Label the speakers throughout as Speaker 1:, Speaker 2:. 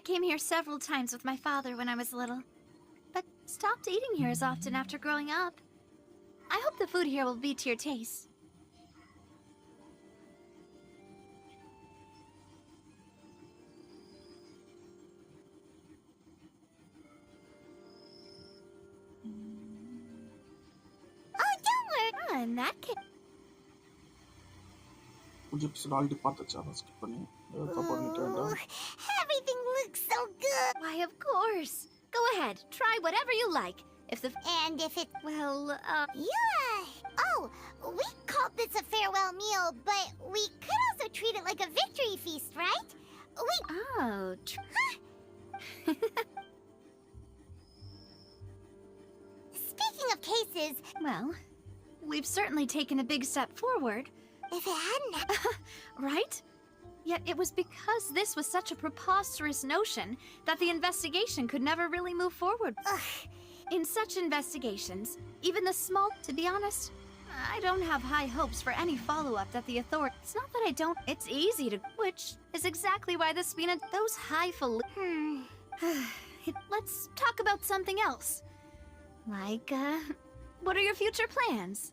Speaker 1: came here several times with my father when I was little, but stopped eating here as often after growing up. I hope the food here will be to your taste. Oh, don't worry. In that case.
Speaker 2: Everything
Speaker 1: looks so good. Why, of course. Go ahead, try whatever you like. If it... Well,
Speaker 3: Yeah. Oh, we called this a farewell meal, but we could also treat it like a victory feast, right?
Speaker 1: Oh,
Speaker 3: Speaking of cases...
Speaker 1: Well, we've certainly taken a big step forward.
Speaker 3: If it hadn't...
Speaker 1: Right? Yet it was because this was such a preposterous notion that the investigation could never really move forward.
Speaker 3: Ugh.
Speaker 1: In such investigations, even the small... To be honest, I don't have high hopes for any follow-up that the authorities... It's not that I don't... It's easy to... Which is exactly why the Spina... Those highfalutin... Let's talk about something else. Like, what are your future plans?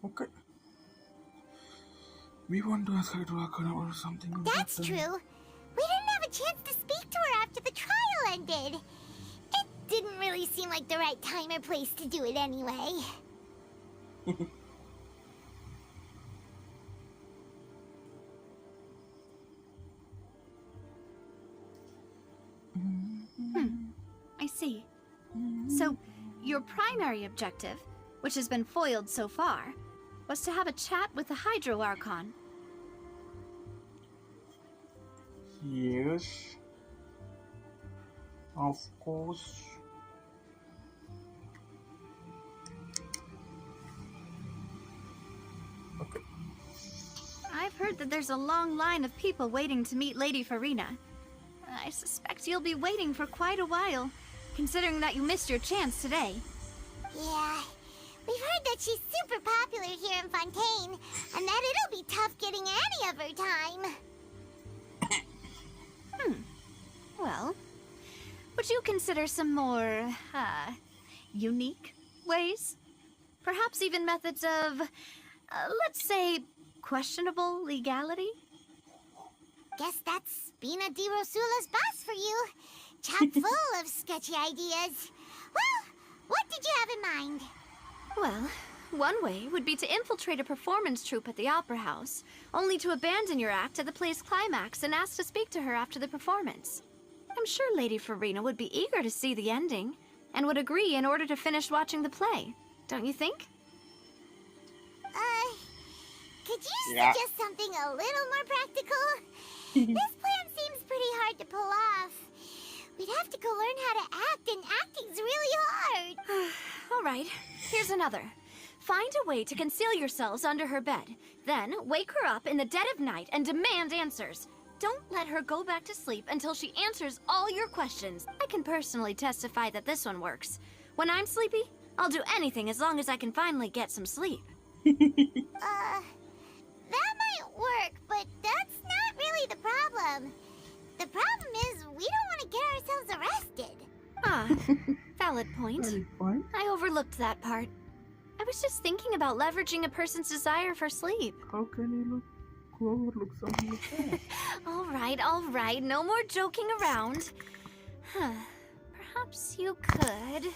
Speaker 2: Okay. We want to ask her to Akana or something.
Speaker 3: That's true. We didn't have a chance to speak to her after the trial ended. It didn't really seem like the right time or place to do it anyway.
Speaker 1: I see. So, your primary objective, which has been foiled so far, was to have a chat with the Hydro Archon.
Speaker 2: Yes. Of course. Okay.
Speaker 1: I've heard that there's a long line of people waiting to meet Lady Farina. I suspect you'll be waiting for quite a while, considering that you missed your chance today.
Speaker 3: Yeah. We've heard that she's super popular here in Fontaine, and that it'll be tough getting any of her time.
Speaker 1: Well, would you consider some more, unique ways? Perhaps even methods of, let's say, questionable legality?
Speaker 3: Guess that's Spina di Rosula's boss for you. Chock full of sketchy ideas. Well, what did you have in mind?
Speaker 1: Well, one way would be to infiltrate a performance troupe at the Opera House, only to abandon your act at the play's climax and ask to speak to her after the performance. I'm sure Lady Farina would be eager to see the ending, and would agree in order to finish watching the play. Don't you think?
Speaker 3: Could you suggest something a little more practical? This plan seems pretty hard to pull off. We'd have to go learn how to act, and acting's really hard.
Speaker 1: All right, here's another. Find a way to conceal yourselves under her bed. Then wake her up in the dead of night and demand answers. Don't let her go back to sleep until she answers all your questions. I can personally testify that this one works. When I'm sleepy, I'll do anything as long as I can finally get some sleep.
Speaker 3: That might work, but that's not really the problem. The problem is we don't want to get ourselves arrested.
Speaker 1: Valid point.
Speaker 2: Very fine.
Speaker 1: I overlooked that part. I was just thinking about leveraging a person's desire for sleep.
Speaker 2: How can you overlook something like that?
Speaker 1: All right, no more joking around. Perhaps you could...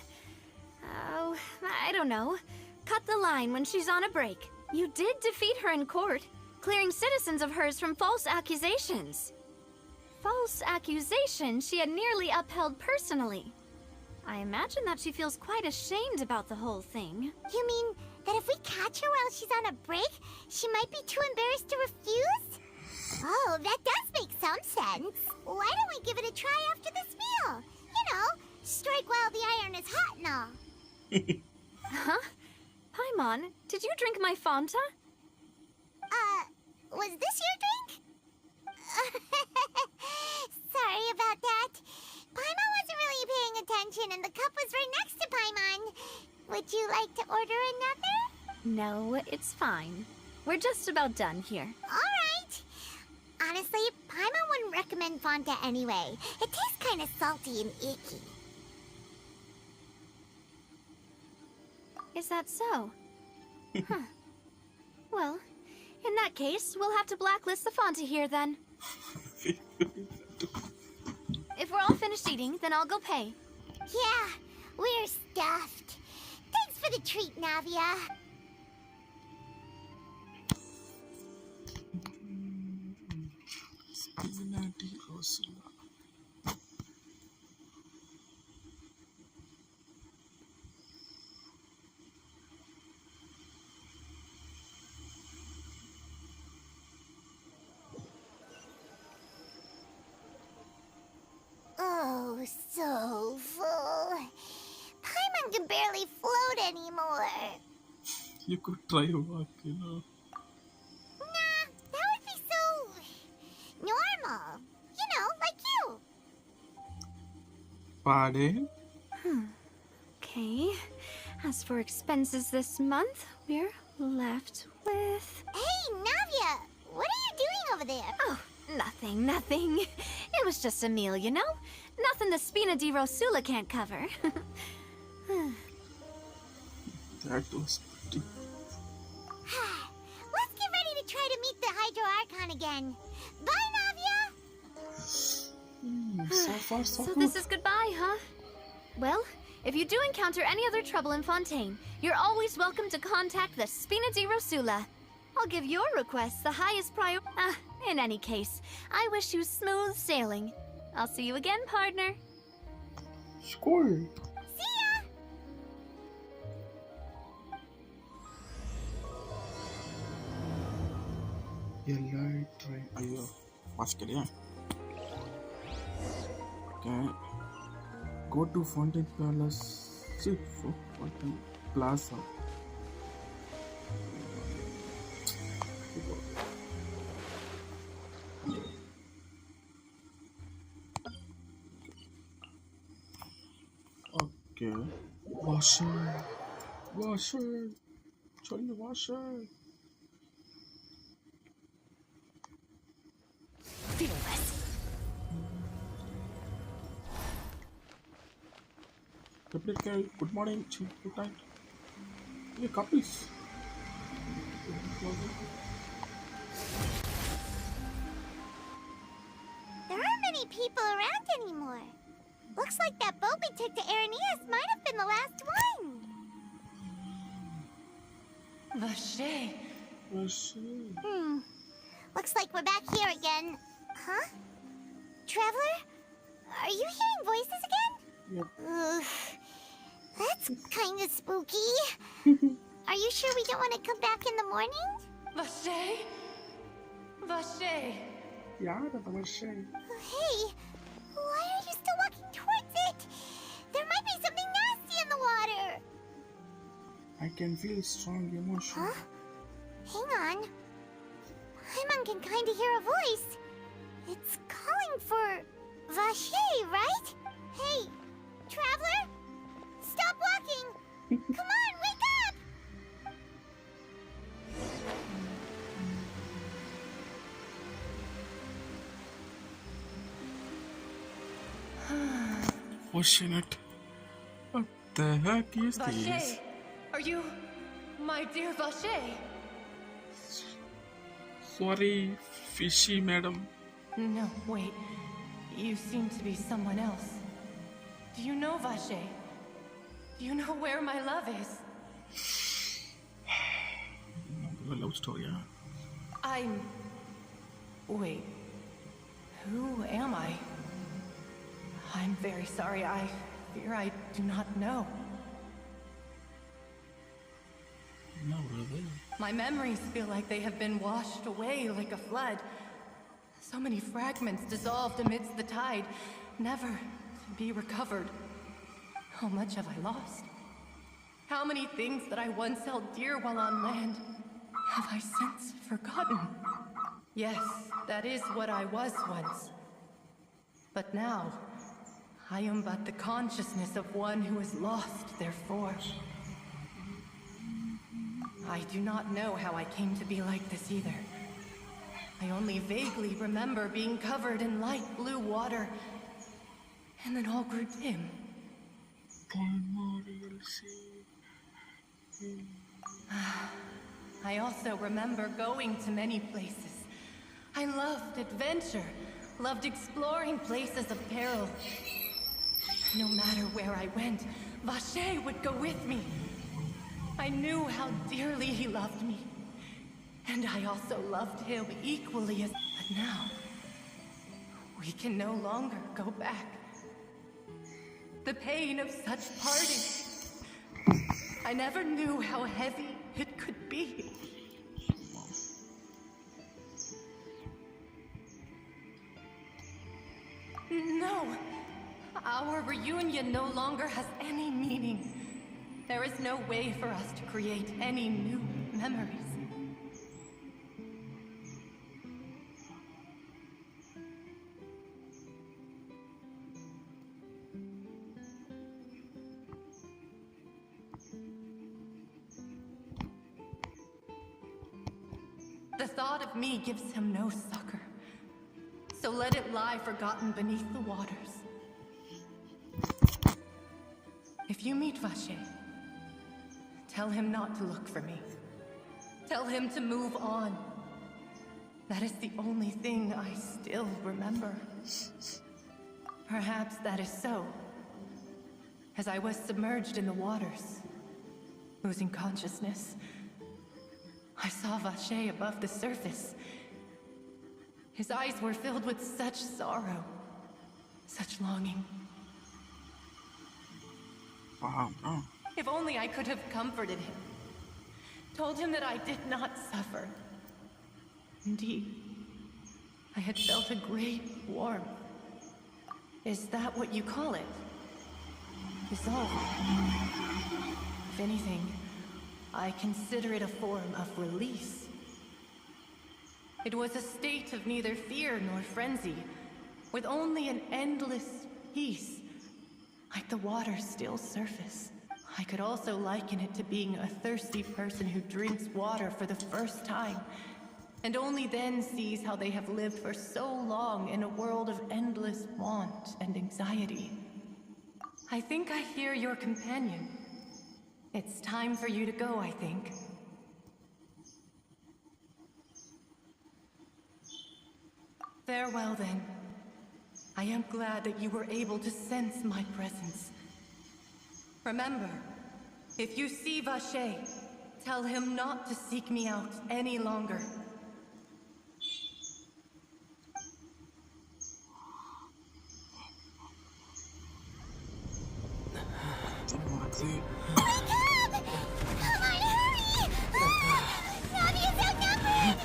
Speaker 1: Oh, I don't know. Cut the line when she's on a break. You did defeat her in court, clearing citizens of hers from false accusations. False accusations she had nearly upheld personally. I imagine that she feels quite ashamed about the whole thing.
Speaker 3: You mean that if we catch her while she's on a break, she might be too embarrassed to refuse? Oh, that does make some sense. Why don't we give it a try after this meal? You know, strike while the iron is hot and all.
Speaker 1: Huh? Paimon, did you drink my Fanta?
Speaker 3: Was this your drink? Sorry about that. Paimon wasn't really paying attention and the cup was right next to Paimon. Would you like to order another?
Speaker 1: No, it's fine. We're just about done here.
Speaker 3: Alright. Honestly, Paimon wouldn't recommend Fanta anyway. It tastes kind of salty and icky.
Speaker 1: Is that so? Huh. Well, in that case, we'll have to blacklist the Fanta here then. If we're all finished eating, then I'll go pay.
Speaker 3: Yeah, we're stuffed. Thanks for the treat, Navia. Oh, so full. Paimon can barely float anymore.
Speaker 2: You could try walk, you know.
Speaker 3: Nah, that would be so normal. You know, like you.
Speaker 2: Pardon?
Speaker 1: Okay. As for expenses this month, we're left with...
Speaker 3: Hey, Navia, what are you doing over there?
Speaker 1: Oh, nothing. It was just a meal, you know? Nothing the Spina di Rosula can't cover.
Speaker 2: That was pretty.
Speaker 3: Let's get ready to try to meet the Hydro Archon again. Bye, Navia!
Speaker 2: So far, so
Speaker 1: So
Speaker 2: good.
Speaker 1: this is goodbye, huh? Well, if you do encounter any other trouble in Fontaine, you're always welcome to contact the Spina di Rosula. I'll give your request the highest priority. In any case, I wish you smooth sailing. I'll see you again, partner.
Speaker 2: Score.
Speaker 3: See ya!
Speaker 2: Yellow train. Ayo, watch it, yeah. Okay. Go to Fontaine Palace. See, Fontaine Plaza. Okay. Washer. Show me the washer.
Speaker 1: Feel this.
Speaker 2: Good morning. Good night. Yeah, copies.
Speaker 3: There aren't many people around anymore. Looks like that boat we took to Aranias might have been the last one.
Speaker 4: Vache.
Speaker 2: Washer.
Speaker 3: Looks like we're back here again. Huh? Traveler? Are you hearing voices again?
Speaker 2: Yep.
Speaker 3: Ugh. That's kind of spooky. Are you sure we don't want to come back in the morning?
Speaker 4: Vache. Vache.
Speaker 2: Yeah, that was Washer.
Speaker 3: Hey, why are you still walking towards it? There might be something nasty in the water.
Speaker 2: I can feel strong emotion.
Speaker 3: Huh? Hang on. Paimon can kind of hear a voice. It's calling for Vache, right? Hey, traveler? Stop walking! Come on, wake up!
Speaker 2: Washer it. the heck is
Speaker 4: Vache,
Speaker 2: this?
Speaker 4: are you my dear Vache?
Speaker 2: Sorry, fishy madam.
Speaker 4: No, wait. You seem to be someone else. Do you know Vache? Do you know where my love is?
Speaker 2: Love story, yeah.
Speaker 4: Wait. Who am I? I'm very sorry. I fear I do not know.
Speaker 2: No, brother.
Speaker 4: My memories feel like they have been washed away like a flood. So many fragments dissolved amidst the tide, never to be recovered. How much have I lost? How many things that I once held dear while on land have I since forgotten? Yes, that is what I was once. But now, I am but the consciousness of one who is lost, therefore. I do not know how I came to be like this either. I only vaguely remember being covered in light blue water, and then all grew dim. I also remember going to many places. I loved adventure, loved exploring places of peril. No matter where I went, Vache would go with me. I knew how dearly he loved me. And I also loved him equally as... But now, we can no longer go back. The pain of such parting. I never knew how heavy it could be. No, our reunion no longer has any meaning. There is no way for us to create any new memories. The thought of me gives him no succor. So let it lie forgotten beneath the waters. If you meet Vache, tell him not to look for me. Tell him to move on. That is the only thing I still remember. Perhaps that is so. As I was submerged in the waters, losing consciousness, I saw Vache above the surface. His eyes were filled with such sorrow, such longing.
Speaker 2: Wow, bro.
Speaker 4: If only I could have comforted him, told him that I did not suffer. Indeed, I had felt a great warmth. Is that what you call it? Dissolve. If anything, I consider it a form of release. It was a state of neither fear nor frenzy, with only an endless peace, like the water's still surface. I could also liken it to being a thirsty person who drinks water for the first time, and only then sees how they have lived for so long in a world of endless want and anxiety. I think I hear your companion. It's time for you to go, I think. Farewell, then. I am glad that you were able to sense my presence. Remember, if you see Vache, tell him not to seek me out any longer.
Speaker 2: See?
Speaker 3: Wake up! Come on, hurry! Navi is outnumbered!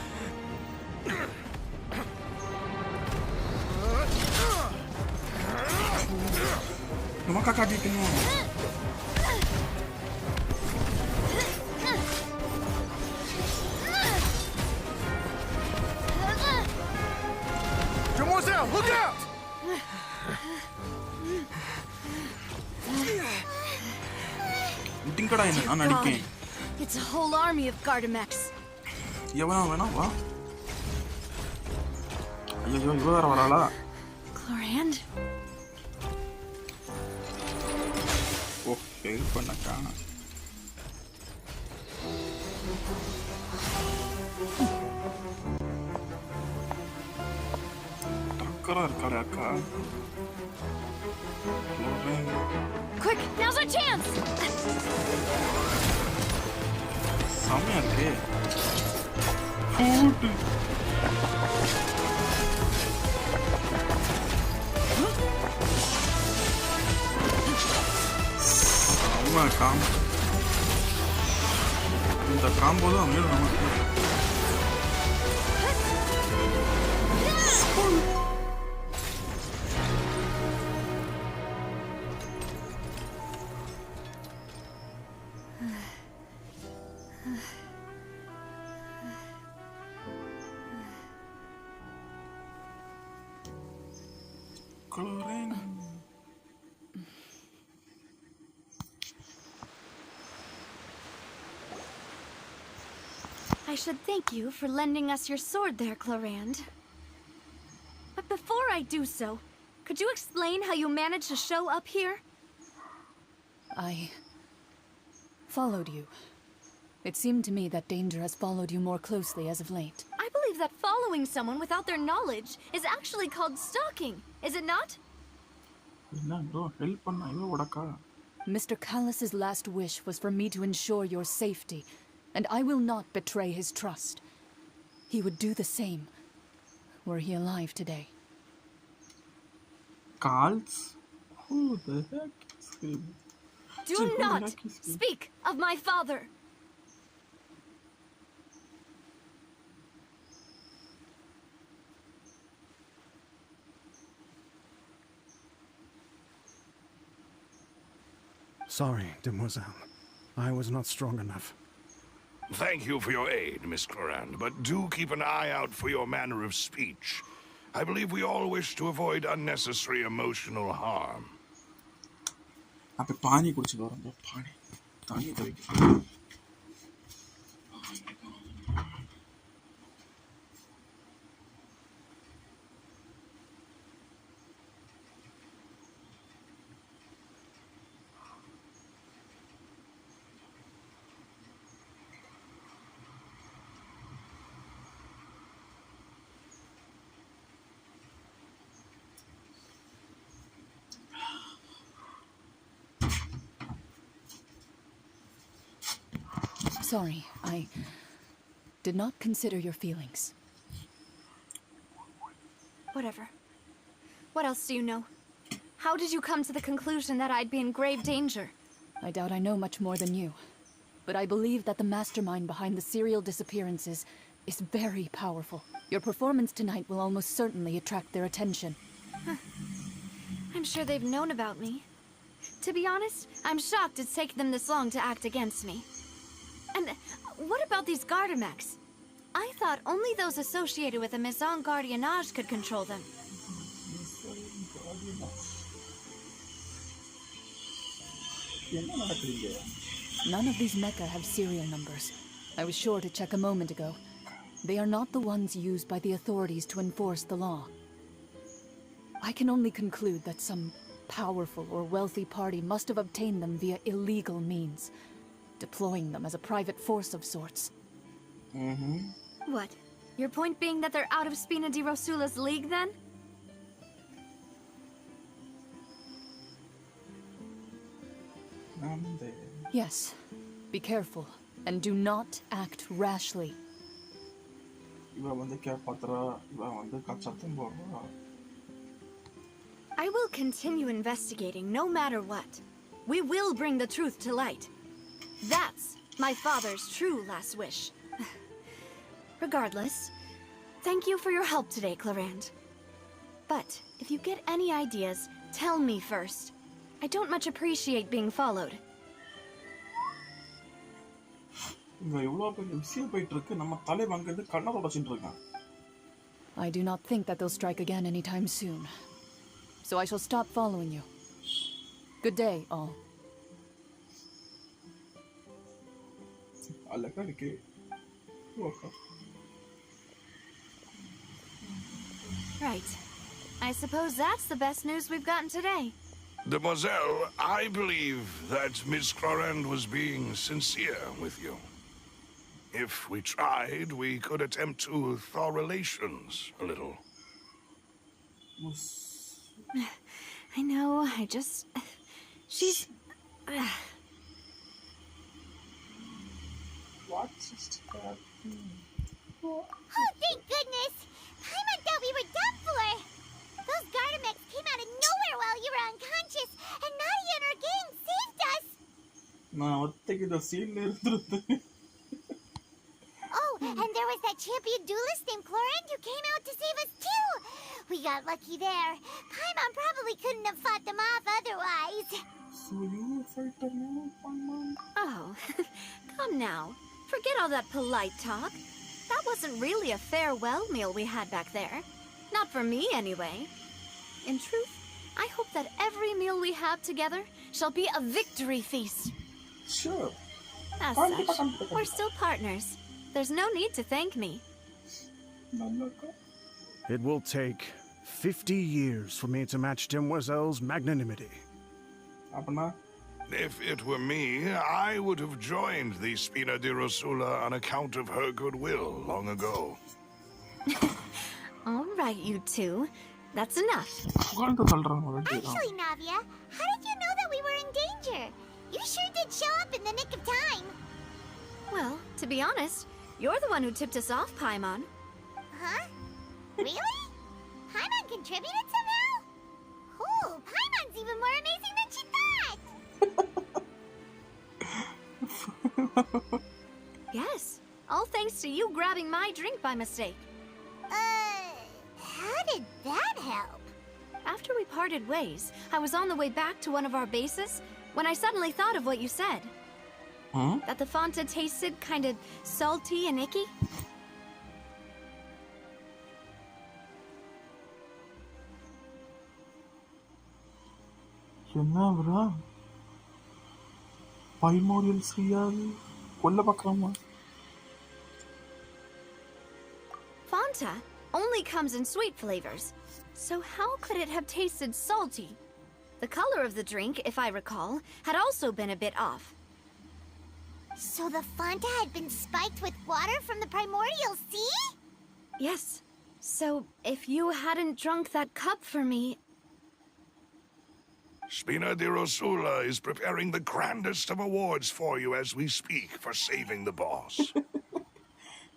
Speaker 2: Cuma kakak di tengah.
Speaker 5: Look out!
Speaker 2: Tingkada ini anak dikit.
Speaker 1: It's a whole army of Gardamex.
Speaker 2: Ya mana wah. Ayo warala.
Speaker 1: Chlorand?
Speaker 2: Oh. Help பண்ணக்கா. டக்கரா இருக்காரு அக்கா.
Speaker 1: Quick, now's our chance!
Speaker 2: செமையா இருக்கு. Food. செம்ம combo. இந்த combo தான் வேணும் நமக்கு. Chlorine.
Speaker 1: I should thank you for lending us your sword there, Clorand. But before I do so, could you explain how you managed to show up here?
Speaker 5: I followed you. It seemed to me that danger has followed you more closely as of late.
Speaker 1: I believe that following someone without their knowledge is actually called stalking, is it not?
Speaker 2: என்ன bro help பண்ணா இவ உடக்கா.
Speaker 5: Mr. Callus's last wish was for me to ensure your safety, and I will not betray his trust. He would do the same, were he alive today.
Speaker 2: Calls? Who the heck is him?
Speaker 1: Do not speak of my father!
Speaker 6: Sorry, demoiselle. I was not strong enough.
Speaker 7: Thank you for your aid, Miss Clorand, but do keep an eye out for your manner of speech. I believe we all wish to avoid unnecessary emotional harm.
Speaker 2: அப்ப பானி குடிச்சு வரோம் bro. பானி தண்ணி தவிக்க.
Speaker 5: Sorry, I did not consider your feelings.
Speaker 1: Whatever. What else do you know? How did you come to the conclusion that I'd be in grave danger?
Speaker 5: I doubt I know much more than you, but I believe that the mastermind behind the serial disappearances is very powerful. Your performance tonight will almost certainly attract their attention.
Speaker 1: I'm sure they've known about me. To be honest, I'm shocked it's taken them this long to act against me. And what about these Gardermechs? I thought only those associated with a Maison Gardiennage could control them.
Speaker 5: None of these mecha have serial numbers. I was sure to check a moment ago. They are not the ones used by the authorities to enforce the law. I can only conclude that some powerful or wealthy party must have obtained them via illegal means, deploying them as a private force of sorts.
Speaker 1: What? Your point being that they're out of Spina di Rosula's league, then?
Speaker 5: Yes. Be careful, and do not act rashly.
Speaker 2: இவ வந்து கேப்பாத்ரா, இவ வந்து கச்சத்தும் போடுறா.
Speaker 1: I will continue investigating no matter what. We will bring the truth to light. That's my father's true last wish. Regardless, thank you for your help today, Clorand. But if you get any ideas, tell me first. I don't much appreciate being followed.
Speaker 2: இங்க இவ்வளவு பெரிய விஷயம் போயிட்டு இருக்கு. நம்ம தலைவன் அங்க இருந்து கண்ணை தொடச்சிட்டு இருக்கான்.
Speaker 5: I do not think that they'll strike again anytime soon. So I shall stop following you. Good day, all.
Speaker 2: அழகா இருக்கு.
Speaker 1: Right. I suppose that's the best news we've gotten today.
Speaker 7: Demoiselle, I believe that Miss Clorand was being sincere with you. If we tried, we could attempt to thaw relations a little.
Speaker 1: I know, she's...
Speaker 2: What's happening?
Speaker 3: Oh, thank goodness! Paimon thought we were done for! Those Gardemex came out of nowhere while you were unconscious, and Nadia and her gang saved us!
Speaker 2: நான் ஒத்தைக்கு இந்த சீன்ல இருந்துருந்தேன்.
Speaker 3: Oh, and there was that champion duelist named Clorand who came out to save us too! We got lucky there. Paimon probably couldn't have fought them off otherwise.
Speaker 2: So you a fighter now, Paimon?
Speaker 1: Oh, come now. Forget all that polite talk. That wasn't really a farewell meal we had back there. Not for me, anyway. In truth, I hope that every meal we have together shall be a victory feast.
Speaker 2: Sure.
Speaker 1: As such, we're still partners. There's no need to thank me.
Speaker 6: It will take 50 years for me to match Demoiselle's magnanimity.
Speaker 2: அப்பனா
Speaker 7: If it were me, I would have joined the Spina di Rosula on account of her goodwill long ago.
Speaker 1: All right, you two. That's enough.
Speaker 2: உட்கார்ந்து தள்ளுறாங்க வண்டி.
Speaker 3: Actually, Navia, how did you know that we were in danger? You sure did show up in the nick of time.
Speaker 1: Well, to be honest, you're the one who tipped us off, Paimon.
Speaker 3: Huh? Really? Paimon contributed somehow? Oh, Paimon's even more amazing than she thought!
Speaker 1: Yes, all thanks to you grabbing my drink by mistake.
Speaker 3: How did that help?
Speaker 1: After we parted ways, I was on the way back to one of our bases when I suddenly thought of what you said.
Speaker 2: Huh?
Speaker 1: That the Fanta tasted kind of salty and icky.
Speaker 2: என்ன bro? பைமோரியல் செய்யாது கொல்ல பார்க்கறாமா?
Speaker 1: Fanta only comes in sweet flavors, so how could it have tasted salty? The color of the drink, if I recall, had also been a bit off.
Speaker 3: So the Fanta had been spiked with water from the primordial sea?
Speaker 1: Yes, so if you hadn't drunk that cup for me...
Speaker 7: Spina di Rosula is preparing the grandest of awards for you as we speak for saving the boss.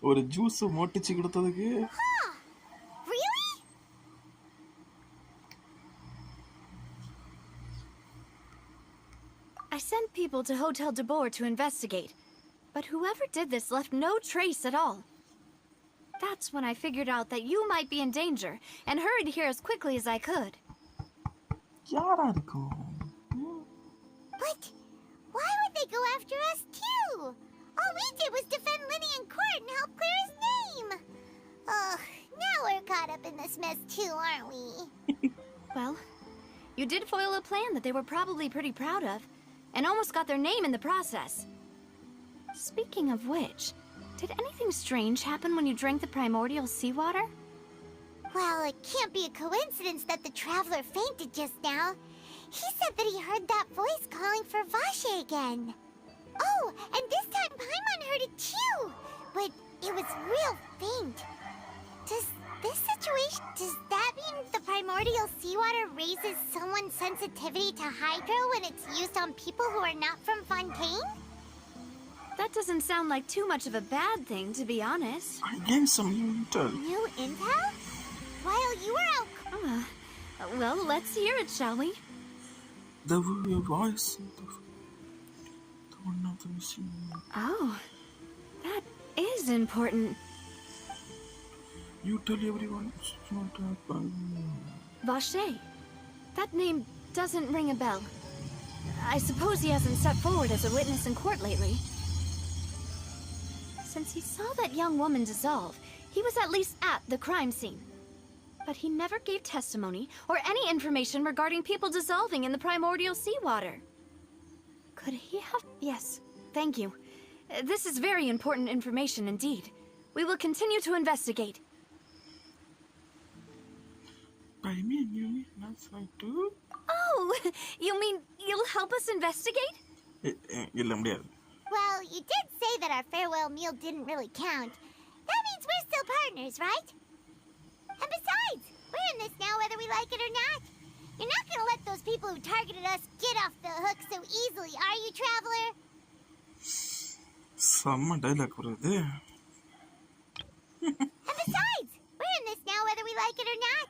Speaker 2: ஒரு juice மொட்டிச்சு கொடுத்ததுக்கு
Speaker 3: Huh. Really?
Speaker 1: I sent people to Hotel de Boer to investigate, but whoever did this left no trace at all. That's when I figured out that you might be in danger and hurried here as quickly as I could.
Speaker 2: யாரா இருக்கும்?
Speaker 3: But why would they go after us too? All we did was defend Linny in court and help clear his name. Ugh, now we're caught up in this mess too, aren't we?
Speaker 1: Well, you did foil a plan that they were probably pretty proud of, and almost got their name in the process. Speaking of which, did anything strange happen when you drank the primordial seawater?
Speaker 3: Well, it can't be a coincidence that the traveler fainted just now. He said that he heard that voice calling for Vache again. Oh, and this time Paimon heard it too, but it was real faint. Does that mean the primordial seawater raises someone's sensitivity to hydro when it's used on people who are not from Fontaine?
Speaker 1: That doesn't sound like too much of a bad thing, to be honest.
Speaker 2: I gained some new intel.
Speaker 3: New intel? While you were out...
Speaker 1: Well, let's hear it, shall we?
Speaker 2: The voice the one of the machine.
Speaker 1: Oh, that is important.
Speaker 2: You tell everyone it's not happening.
Speaker 1: Vache. That name doesn't ring a bell. I suppose he hasn't stepped forward as a witness in court lately. Since he saw that young woman dissolve, he was at least at the crime scene. But he never gave testimony or any information regarding people dissolving in the primordial seawater. Could he have... Yes, thank you. This is very important information indeed. We will continue to investigate.
Speaker 2: By me and you, that's right too.
Speaker 1: Oh, Oh, you mean you'll help us investigate?
Speaker 2: இல்ல முடியாது.
Speaker 3: Well, you did say that our farewell meal didn't really count. That means we're still partners, right? And besides, we're in this now whether we like it or not. You're not gonna let those people who targeted us get off the hook so easily, are you, Traveler?
Speaker 2: செம்ம dialogue வருது.
Speaker 3: And besides, we're in this now whether we like it or not.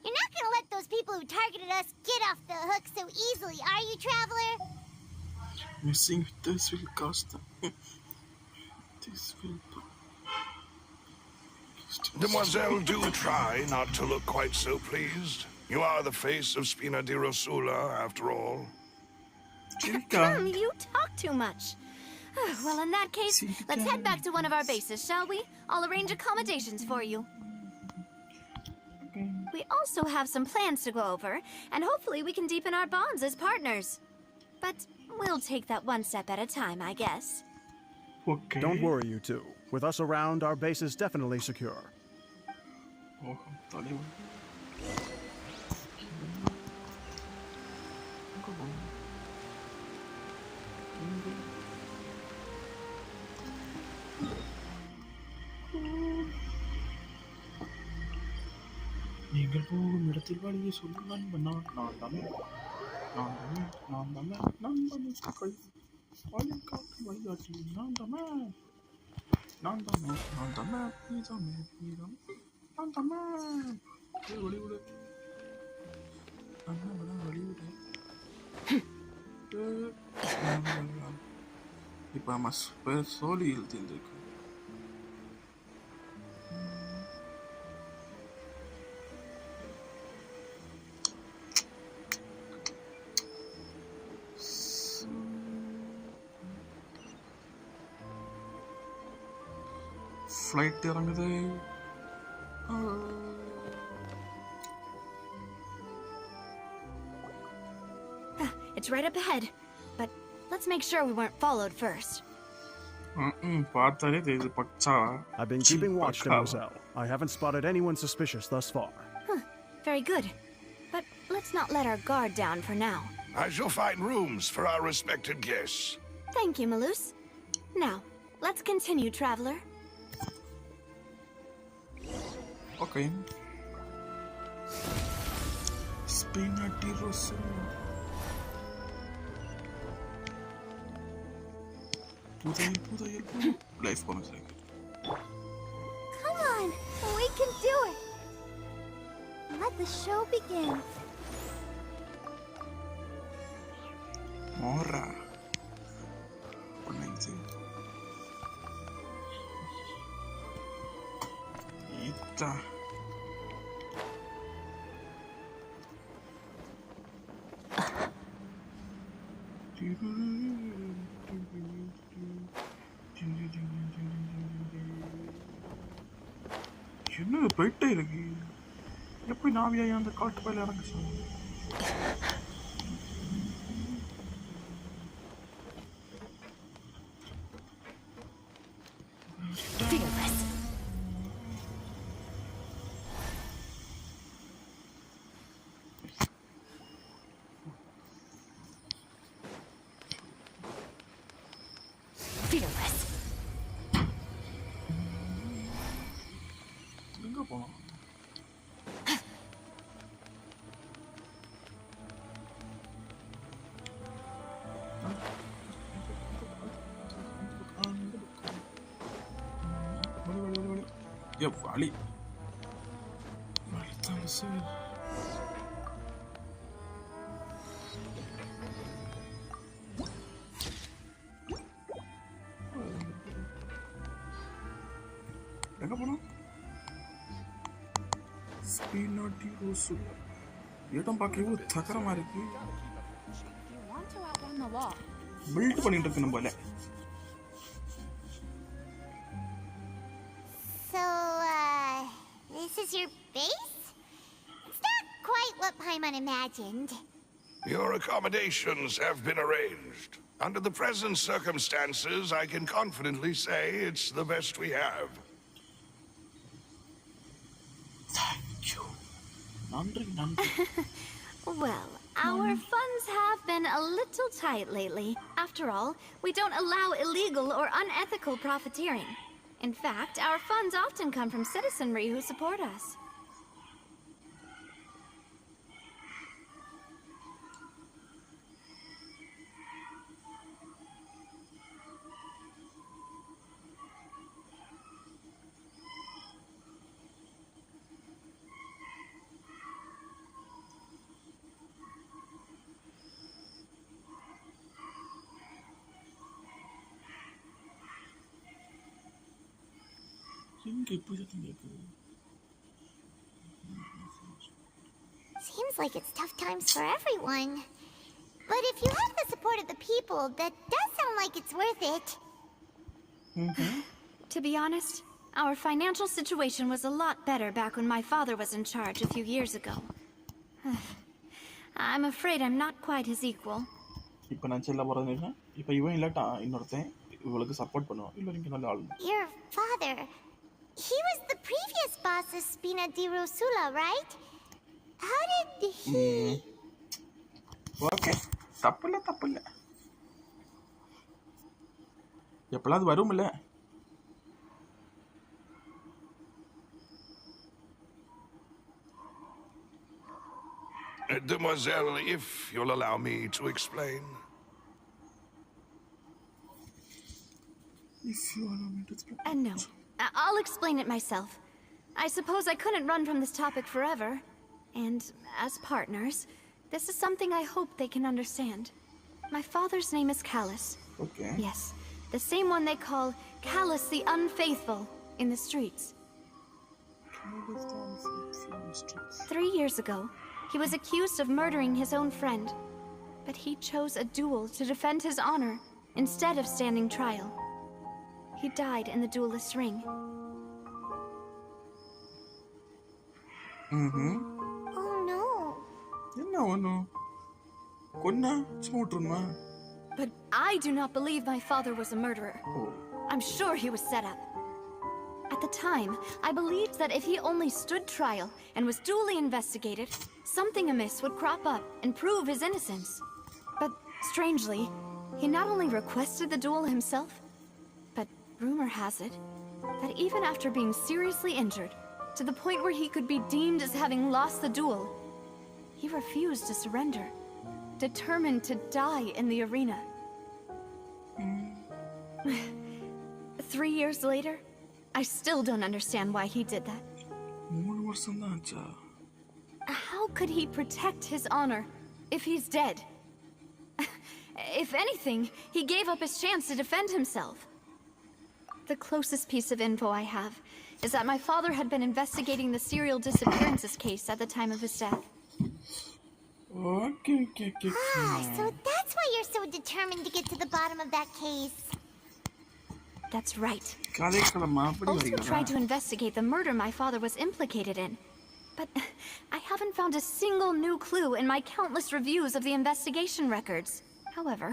Speaker 3: You're not gonna let those people who targeted us get off the hook so easily, are you, Traveler?
Speaker 2: Missing this will cost them. This will
Speaker 7: Demoiselle, do try not to look quite so pleased. You are the face of Spina di Rosula, after all.
Speaker 1: You talk too much. Well, in that case, let's head back to one of our bases, shall we? I'll arrange accommodations for you. We also have some plans to go over, and hopefully we can deepen our bonds as partners. But we'll take that one step at a time, I guess.
Speaker 2: Okay.
Speaker 6: Don't worry, you two. With us around, our base is definitely secure.
Speaker 2: Oh, தலைவன். நீங்கள் போகும் இடத்தில் வழியை சொல்லுங்கள் நான் தமிழ் வழி காட்டு வழிகாட்டி நான் தமிழ் வழிவிடு வழிவிடு இப்போ நம்ம சோழி எழுதிருக்கு. ஃப்ளைட் இறங்குது.
Speaker 1: It's right up ahead, but let's make sure we weren't followed first.
Speaker 2: பார்த்தாலே தெரியுது பச்சா.
Speaker 6: I've been keeping watch, Mademoiselle. I haven't spotted anyone suspicious thus far.
Speaker 1: Very good. But let's not let our guard down for now.
Speaker 7: I shall find rooms for our respected guests.
Speaker 1: Thank you, Malus. Now, let's continue, Traveler.
Speaker 2: Okay. Spina di Rosula. Pudayal. Life bonus.
Speaker 3: Come on, we can do it. Let the show begin.
Speaker 2: Mora. Ponente. Ita. என்ன போயிட்டே இருக்கு. எப்படி நாவியா அந்த காட்டு பயில இறங்க சொன்னேன்.
Speaker 5: Fearless. Fearless.
Speaker 2: எங்க போனோம்? வழி வழித்தான் சார். எங்க போனோம்? Spina di Rosula. இடம் பார்க்க இவ்வளோ தகரமா இருக்கு. பில்ட் பண்ணிட்டு இருக்கு நம்ம.
Speaker 3: So, this is your base? It's not quite what Paimon imagined.
Speaker 7: Your accommodations have been arranged. Under the present circumstances, I can confidently say it's the best we have.
Speaker 2: Thank you. நன்றி.
Speaker 1: Well, our funds have been a little tight lately. After all, we don't allow illegal or unethical profiteering. In fact, our funds often come from citizenry who support us.
Speaker 3: Seems like it's tough times for everyone. But if you have the support of the people, that does sound like it's worth it.
Speaker 1: To be honest, our financial situation was a lot better back when my father was in charge a few years ago. I'm afraid I'm not quite his equal.
Speaker 2: இப்போ நான் சொல்ல போறதுன்னா இப்போ இவன் இல்லாட்டா இன்னொருத்தன் இவளுக்கு support பண்ணுவான் இல்ல நீங்க நல்ல ஆளு
Speaker 3: Your father, he was the previous boss of Spina di Rosula, right? How did he...
Speaker 2: okay தப்பில்ல எப்பளாவது வரும்ல
Speaker 7: Demoiselle, if you'll allow me to explain.
Speaker 2: If you allow me to explain.
Speaker 1: No, I'll explain it myself. I suppose I couldn't run from this topic forever. And as partners, this is something I hope they can understand. My father's name is Callus.
Speaker 2: Okay.
Speaker 1: Yes, the same one they call Callus the Unfaithful in the streets. 3 years ago, he was accused of murdering his own friend. But he chose a duel to defend his honor instead of standing trial. He died in the duelist's ring.
Speaker 3: Oh no.
Speaker 2: No. Konna smotrunma.
Speaker 1: But I do not believe my father was a murderer. I'm sure he was set up. At the time, I believed that if he only stood trial and was duly investigated, something amiss would crop up and prove his innocence. But strangely, he not only requested the duel himself, but rumor has it that even after being seriously injured, to the point where he could be deemed as having lost the duel, he refused to surrender, determined to die in the arena. 3 years later, I still don't understand why he did that.
Speaker 2: 3 வருஷம் தான் ஆச்சா
Speaker 1: How could he protect his honor if he's dead? If anything, he gave up his chance to defend himself. The closest piece of info I have is that my father had been investigating the serial disappearances case at the time of his death.
Speaker 2: Okay.
Speaker 3: So that's why you're so determined to get to the bottom of that case.
Speaker 1: That's right.
Speaker 2: கதைக்களமா அப்படி
Speaker 1: Also
Speaker 2: வரீங்களா
Speaker 1: tried to investigate the murder my father was implicated in. But I haven't found a single new clue in my countless reviews of the investigation records. However,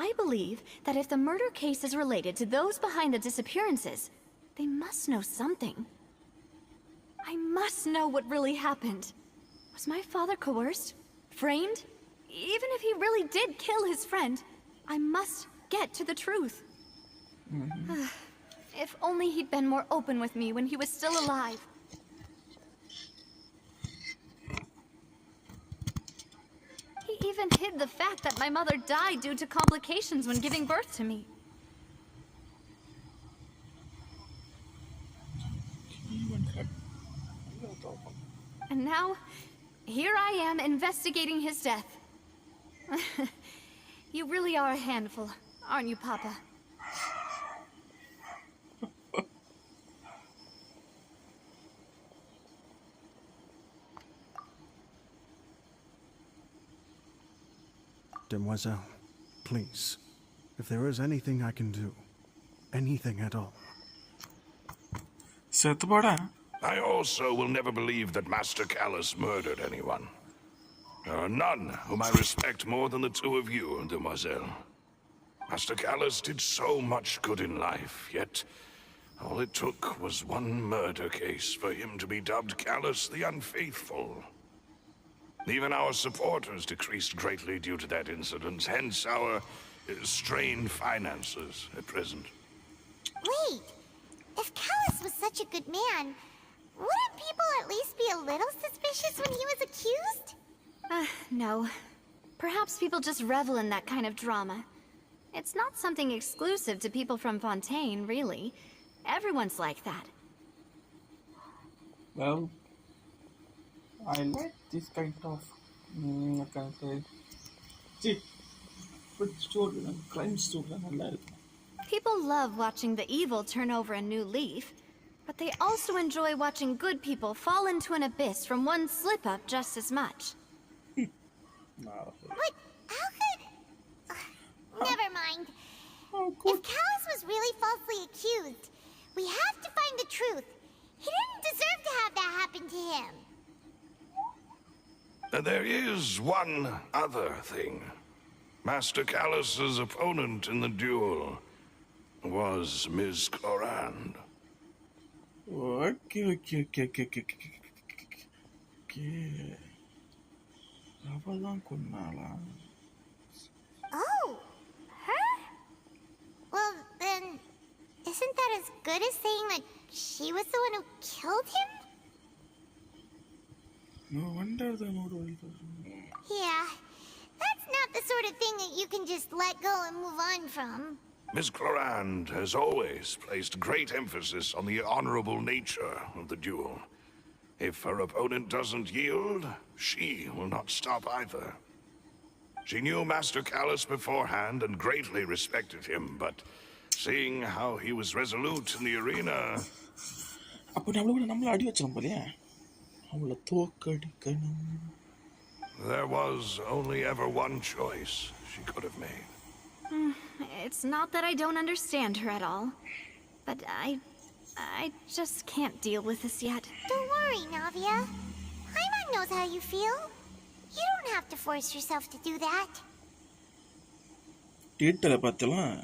Speaker 1: I believe that if the murder case is related to those behind the disappearances, they must know something. I must know what really happened. Was my father coerced? Framed? Even if he really did kill his friend, I must get to the truth. If only he'd been more open with me when he was still alive. He even hid the fact that my mother died due to complications when giving birth to me. And now, here I am investigating his death. You really are a handful, aren't you, Papa?
Speaker 6: Demoiselle, please, if there is anything I can do, anything at all.
Speaker 2: செத்துப்பாடா
Speaker 7: I also will never believe that Master Callus murdered anyone. There are none whom I respect more than the two of you, Demoiselle. Master Callus did so much good in life, yet all it took was one murder case for him to be dubbed Callus the Unfaithful. Even our supporters decreased greatly due to that incident, hence our strained finances at present.
Speaker 3: Wait, if Callus was such a good man, wouldn't people at least be a little suspicious when he was accused?
Speaker 1: No. Perhaps people just revel in that kind of drama. It's not something exclusive to people from Fontaine, really. Everyone's like that.
Speaker 2: Well, I like this kind of, I can say, see, good story, crime story, I like.
Speaker 1: People love watching the evil turn over a new leaf, but they also enjoy watching good people fall into an abyss from one slip-up just as much.
Speaker 2: No.
Speaker 3: But how could... Never mind.
Speaker 2: Oh, good.
Speaker 3: If Callus was really falsely accused, we have to find the truth. He didn't deserve to have that happen to him.
Speaker 7: There is one other thing. Master Callus's opponent in the duel was Ms. Clorand.
Speaker 2: Okay. அவதான் கொன்னாளா?
Speaker 3: Oh, her? Well, then, isn't that as good as saying that she was the one who killed him?
Speaker 2: No wonder the noodle.
Speaker 3: Yeah, that's not the sort of thing that you can just let go and move on from.
Speaker 7: Ms. Clorand has always placed great emphasis on the honorable nature of the duel. If her opponent doesn't yield, she will not stop either. She knew Master Callus beforehand and greatly respected him, but seeing how he was resolute in the arena...
Speaker 2: அப்போ நம்மள அடி வச்சிரும் போலயே. அவளை தோக்கடிக்கணும்.
Speaker 7: There was only ever one choice she could have made.
Speaker 1: It's not that I don't understand her at all, but I just can't deal with this yet.
Speaker 3: Don't worry, Navia. Paimon knows how you feel. You don't have to force yourself to do that.
Speaker 2: தியேட்டரை பார்த்தலாம்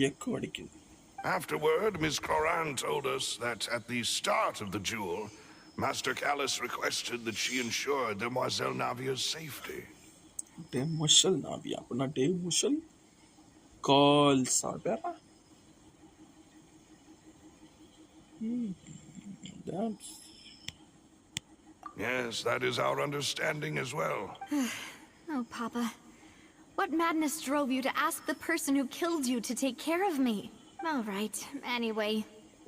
Speaker 2: echo அடிக்குது.
Speaker 7: Afterward, Ms. Clorand told us that at the start of the duel, Master Callus requested that she ensure Demoiselle Navia's safety.
Speaker 2: Demoiselle Navia, அப்படின்னா Demoiselle call சாபேரா. That's...
Speaker 7: Yes, that is our understanding as well.
Speaker 1: Oh, Papa. What madness drove you to ask the person who killed you to take care of me? All right. Anyway,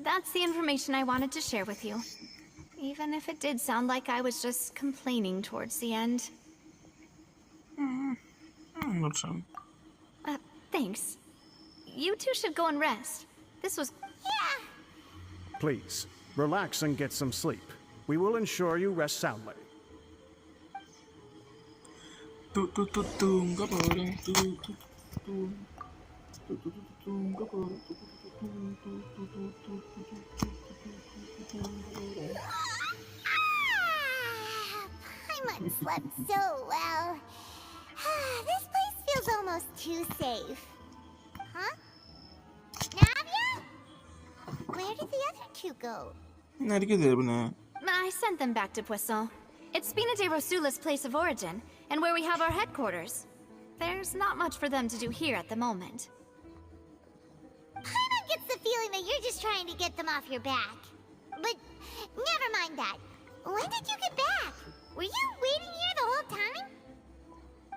Speaker 1: that's the information I wanted to share with you. Even if it did sound like I was just complaining towards the end.
Speaker 2: Not so.
Speaker 1: Thanks. You two should go and rest. This was...
Speaker 3: Yeah.
Speaker 6: Please, relax and get some sleep. We will ensure you rest soundly.
Speaker 3: Paimon slept so well. This place feels almost too safe. Huh? Navia? Where did the other two go?
Speaker 1: I sent them back to Poisson. It's Spina de Rosula's place of origin, and where we have our headquarters. There's not much for them to do here at the moment.
Speaker 3: Paimon gets the feeling that you're just trying to get them off your back. But never mind that. When did you get back? Were you waiting here the whole time?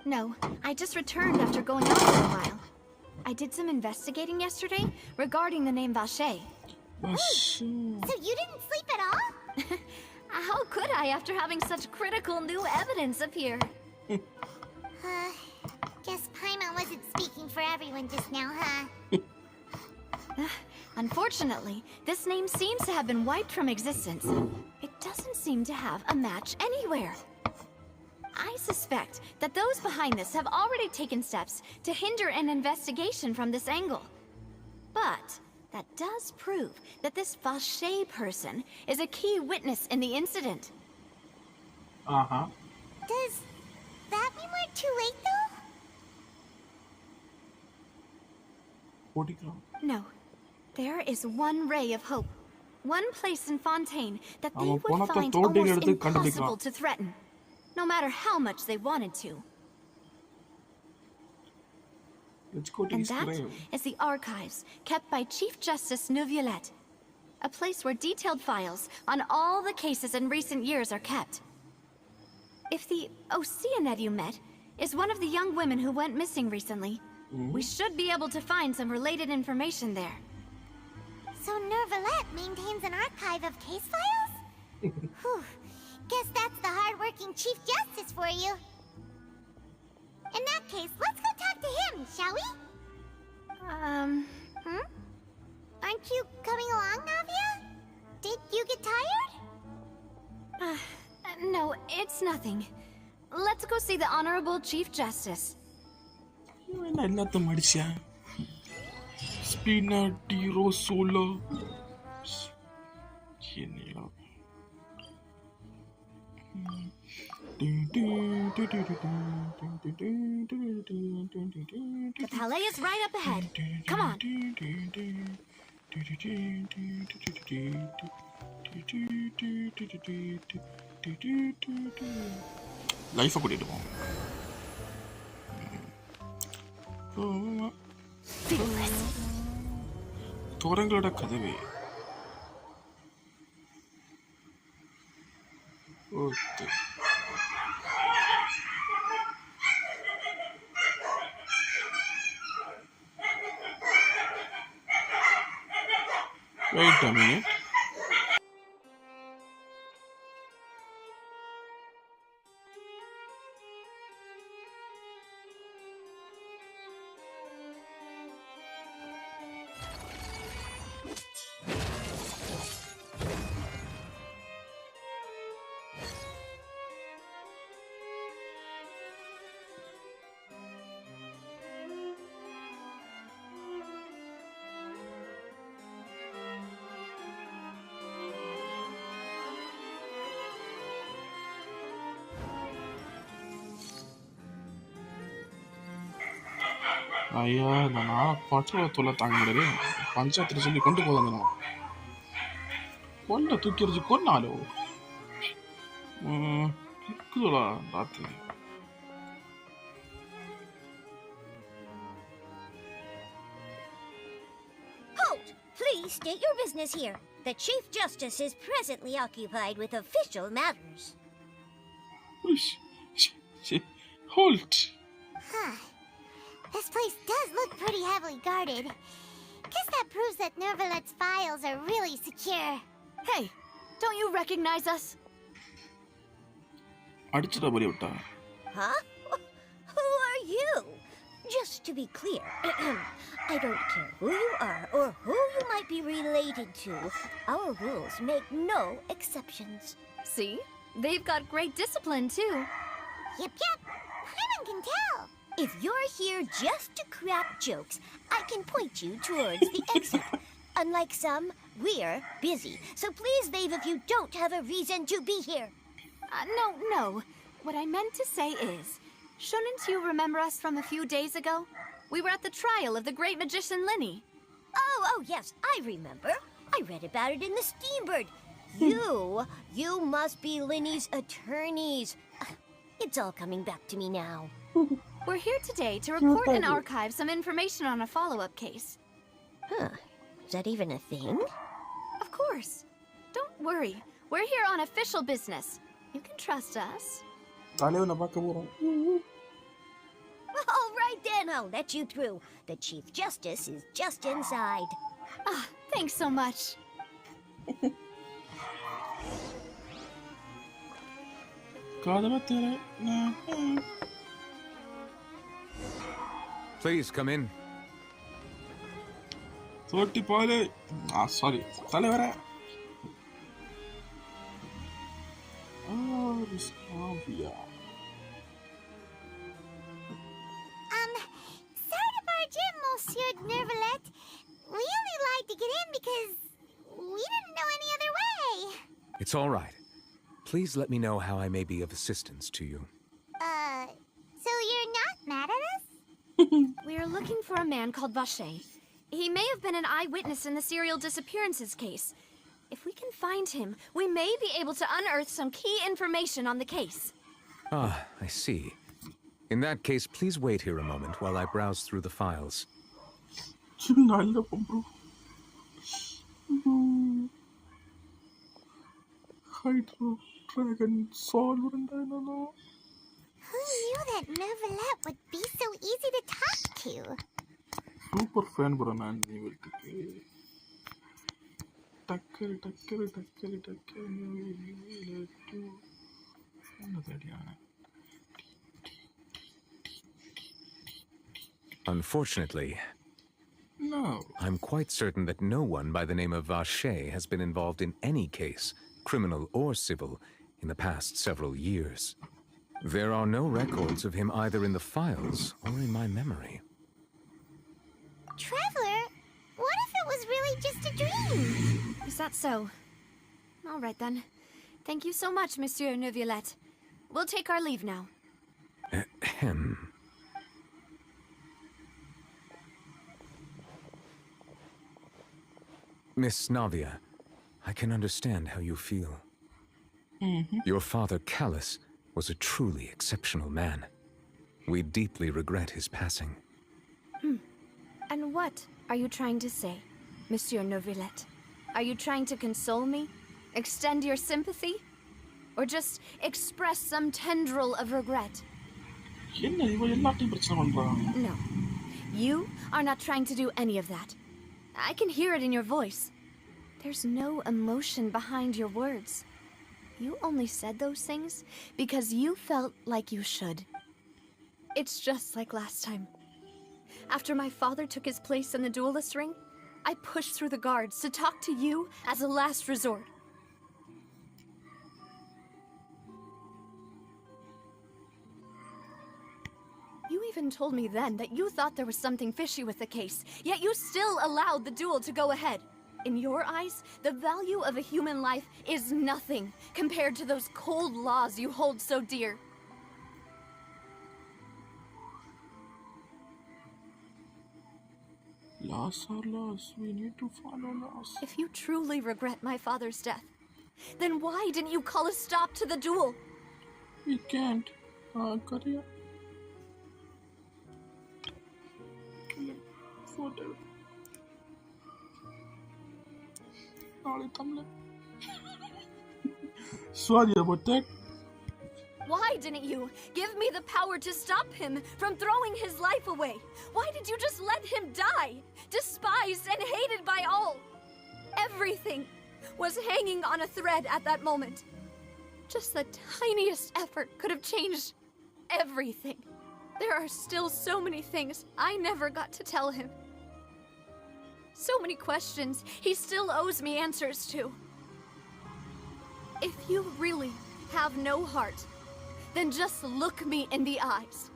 Speaker 1: No, I just returned after going out for a while. I did some investigating yesterday regarding the name Vache.
Speaker 3: So you didn't sleep at all?
Speaker 1: How could I after having such critical new evidence appear?
Speaker 3: Guess Paimon wasn't speaking for everyone just now, huh?
Speaker 1: Unfortunately, this name seems to have been wiped from existence. It doesn't seem to have a match anywhere. I suspect that those behind this have already taken steps to hinder an investigation from this angle. But that does prove that this Vache person is a key witness in the incident.
Speaker 3: Does that mean we're too late, though?
Speaker 1: No. There is one ray of hope. One place in Fontaine that they
Speaker 2: அவன்
Speaker 1: would
Speaker 2: பணத்தை
Speaker 1: find
Speaker 2: தோண்டி
Speaker 1: almost
Speaker 2: எடுத்து
Speaker 1: impossible
Speaker 2: கண்டுபிடிக்கலாம்.
Speaker 1: to threaten. no matter how much they wanted to.
Speaker 2: Let's go to
Speaker 1: And
Speaker 2: his
Speaker 1: that
Speaker 2: grave.
Speaker 1: is the archives kept by Chief Justice Neuvillette, a place where detailed files on all the cases in recent years are kept. If the Oceanid you met is one of the young women who went missing recently, we should be able to find some related information there.
Speaker 3: So Neuvillette maintains an archive of case files? Whew. Guess that's the hard-working Chief Justice for you. In that case, let's go talk to him, shall we? Aren't you coming along, Navia? Did you get tired?
Speaker 1: No, it's nothing. Let's go see the Honorable Chief Justice.
Speaker 2: இவன் என்னத்த மடிச்சான் ஸ்பீனா டீரோ solo என்னடா
Speaker 1: The palais is right up ahead. Come on.
Speaker 2: லைஃபை கூட்டிட்டு போவோம் தோரங்களோட கதவே okay wait a minute. ஐயா இந்த நான் பற்ற தொலை தாங்க முடியாது பஞ்சாயத்துல சொல்லி கொண்டு போதாங்க நான் கொண்ட தூக்கி எறிஞ்சு கொண்டாலோ இருக்குதோடா ராத்திரி
Speaker 3: Halt! Please state your business here. The Chief Justice is presently occupied with official matters.
Speaker 2: Halt!
Speaker 3: Huh. This place does look pretty heavily guarded. Guess that proves that Neuvillette's files are really secure.
Speaker 1: Hey, don't you recognize us?
Speaker 2: அடிச்சுடா பறி விட்டா
Speaker 3: Huh? Who are you? Just to be clear, I don't care who you are or who you might be related to. Our rules make no exceptions.
Speaker 1: See? They've got great discipline, too.
Speaker 3: Yep. Paimon can tell. If you're here just to crack jokes, I can point you towards the exit. Unlike some, we're busy. So please leave if you don't have a reason to be here.
Speaker 1: No. What I meant to say is, shouldn't you remember us from a few days ago? We were at the trial of the great magician Linny.
Speaker 3: Oh, yes, I remember. I read about it in the Steambird. You must be Linny's attorneys. It's all coming back to me now.
Speaker 1: We're here today to report and archive some information on a follow-up case.
Speaker 3: Huh. Is that even a thing?
Speaker 1: Of course. Don't worry. We're here on official business. You can trust us.
Speaker 2: தலைவனை பார்க்க போறோம்
Speaker 3: All right then, I'll let you through. The Chief Justice is just inside.
Speaker 1: Thanks so much.
Speaker 2: கதவை திற
Speaker 8: Please come in.
Speaker 2: தோட்டி Balu sorry தலைவர
Speaker 3: Sorry to barge in, Monsieur Neuvillette. We only lied to get in because we didn't know any other way.
Speaker 8: It's all right. Please let me know how I may be of assistance to you.
Speaker 3: So you're not mad at us?
Speaker 1: We are looking for a man called Vache. He may have been an eyewitness in the serial disappearances case. If we can find him, we may be able to unearth some key information on the case.
Speaker 8: Ah, I see. In that case, please wait here a moment while I browse through the files.
Speaker 2: ചില്ല bro hydro dragon solver ഉണ്ടായിരുന്നോ
Speaker 3: Who knew that Novelette would be so easy to talk to?
Speaker 2: Super fan bro ഞാൻ നീവൽക്ക് ടക്കർ ടക്കർ ടക്കർ ടക്കർ നീവൽക്ക് എന്നതടിയാണ്
Speaker 8: Unfortunately,
Speaker 2: No.
Speaker 8: I'm quite certain that no one by the name of Vache has been involved in any case, criminal or civil, in the past several years. There are no records of him either in the files or in my memory.
Speaker 3: Traveler, what if it was really just a dream?
Speaker 1: Is that so? All right then. Thank you so much, Monsieur Neuvillette. We'll take our leave now.
Speaker 8: Ahem. Miss Navia, I can understand how you feel. Your father, Callus, was a truly exceptional man. We deeply regret his passing.
Speaker 1: And what are you trying to say, Monsieur Neuvillette? Are you trying to console me? Extend your sympathy? Or just express some tendril of regret?
Speaker 2: என்ன இவன் எல்லாத்தையும் பிரச்சனை பண்றான்
Speaker 1: No. You are not trying to do any of that. I can hear it in your voice. There's no emotion behind your words. You only said those things because you felt like you should. It's just like last time. After my father took his place in the duelist ring, I pushed through the guards to talk to you as a last resort. You even told me then that you thought there was something fishy with the case, yet you still allowed the duel to go ahead. In your eyes, the value of a human life is nothing compared to those cold laws you hold so dear.
Speaker 2: Laws are laws. We need to follow laws.
Speaker 1: If you truly regret my father's death, then why didn't you call a stop to the duel?
Speaker 2: We can't. Korea. Whatever. Sorry about that.
Speaker 1: Why didn't you give me the power to stop him from throwing his life away? Why did you just let him die, despised and hated by all? Everything was hanging on a thread at that moment. Just the tiniest effort could have changed everything. There are still so many things I never got to tell him. So many questions he still owes me answers to. If you really have no heart, then just look me in the eyes.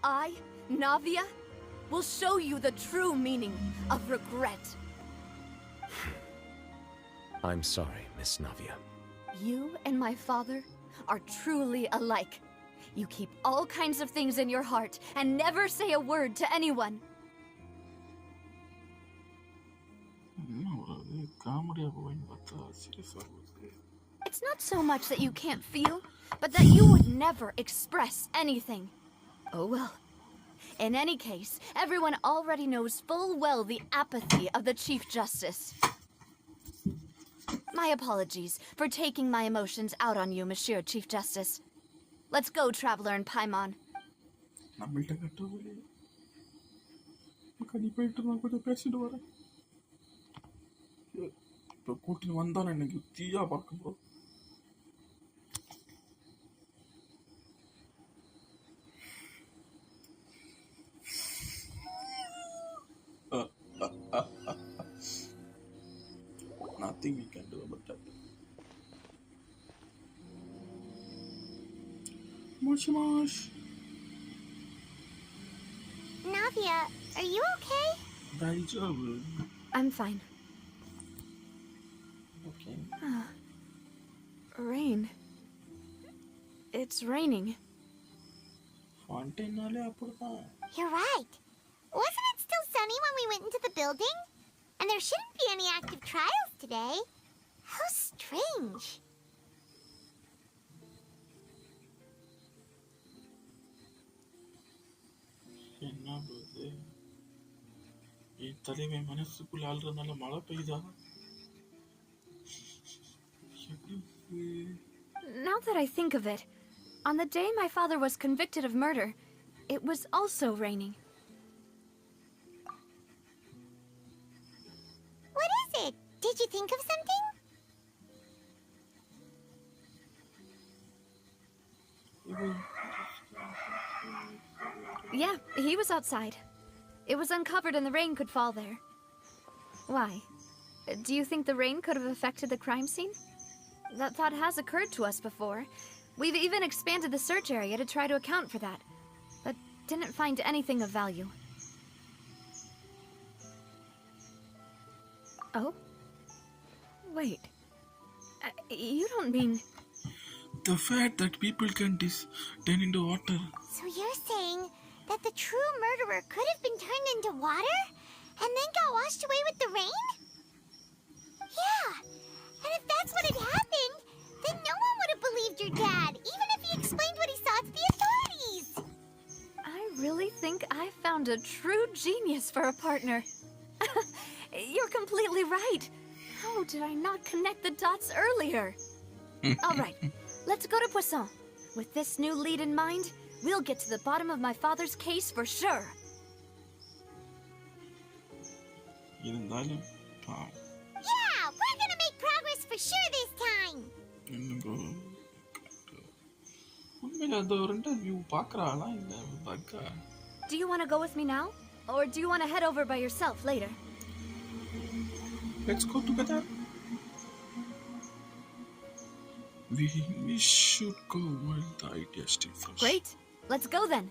Speaker 1: I, Navia, will show you the true meaning of regret.
Speaker 8: I'm sorry, Miss Navia.
Speaker 1: You and my father are truly alike. You keep all kinds of things in your heart and never say a word to anyone. It's not so much that you can't feel, but that you would never express anything. Oh well. In any case, everyone already knows full well the apathy of the Chief Justice. My apologies for taking my emotions out on you, Monsieur Chief Justice. Let's go, Traveler and Paimon.
Speaker 2: நம்மள்ட்ட கட்டவில்லை நீ போயிட்டு நான் கொஞ்சம் பேசிட்டு வரேன் இப்போ கூட்டின்னு வந்தாலும் எனக்கு தீயா பார்க்கும் nothing we can do about that. Mosh.
Speaker 3: Navia, are you okay?
Speaker 2: Daijavu.
Speaker 1: I'm fine.
Speaker 2: Okay.
Speaker 1: Rain. It's raining.
Speaker 2: Fontaine nale appadhaan.
Speaker 3: You're right. Wasn't it still sunny when we went into the building? And there shouldn't be any active trials today. How strange.
Speaker 2: போகுது என் தலைவன் மனசுக்குள்ள ஆள்றதுனால மழை பெய்யுதா
Speaker 1: Now that I think of it, on the day my father was convicted of murder, it was also raining.
Speaker 3: What is it? Did you think of something?
Speaker 1: Yeah, he was outside. It was uncovered and the rain could fall there. Why? Do you think the rain could have affected the crime scene? That thought has occurred to us before. We've even expanded the search area to try to account for that, but didn't find anything of value. Oh? Wait. You don't mean...
Speaker 2: The fact that people can turn into water.
Speaker 3: So you're saying that the true murderer could have been turned into water and then got washed away with the rain? Yeah, and if that's what had happened, then no one would have believed your dad, even if he explained what he saw to the authorities.
Speaker 1: I really think I found a true genius for a partner. You're completely right. How did I not connect the dots earlier? All right, let's go to Poisson. With this new lead in mind, we'll get to the bottom of my father's case for sure.
Speaker 2: இருந்தாலும்
Speaker 3: Yeah, we're gonna make progress for sure this time.
Speaker 2: உண்மையில அந்த ஒரு interview பார்க்கறாளா இல்ல பக்கா?
Speaker 1: Do you want to go with me now? Or do you want to head over by yourself later?
Speaker 2: Let's go together. We should go while the idea still fresh.
Speaker 1: Great. Let's go then.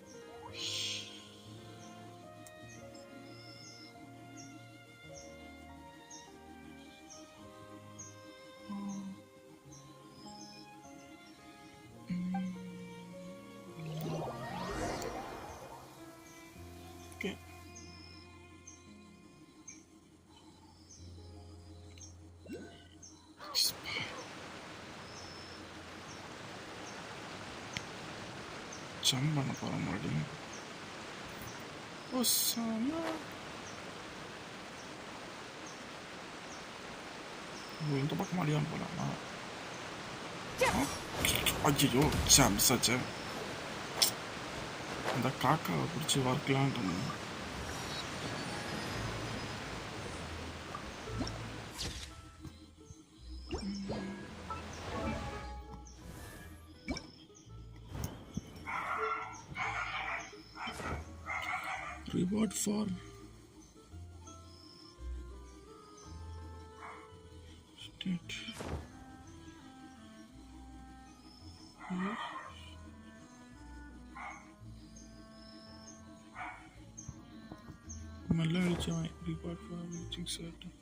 Speaker 2: Okay. Jump பண்ண போகிற மறுபடியும் ஓ சாமா இந்த பக்கம் அடியான் போகலாமா ஐயோ சாம் சச்ச அந்த காக்காவை பிடிச்சி வறுக்கலான்ட்டு reward for state Malay reward for reaching certain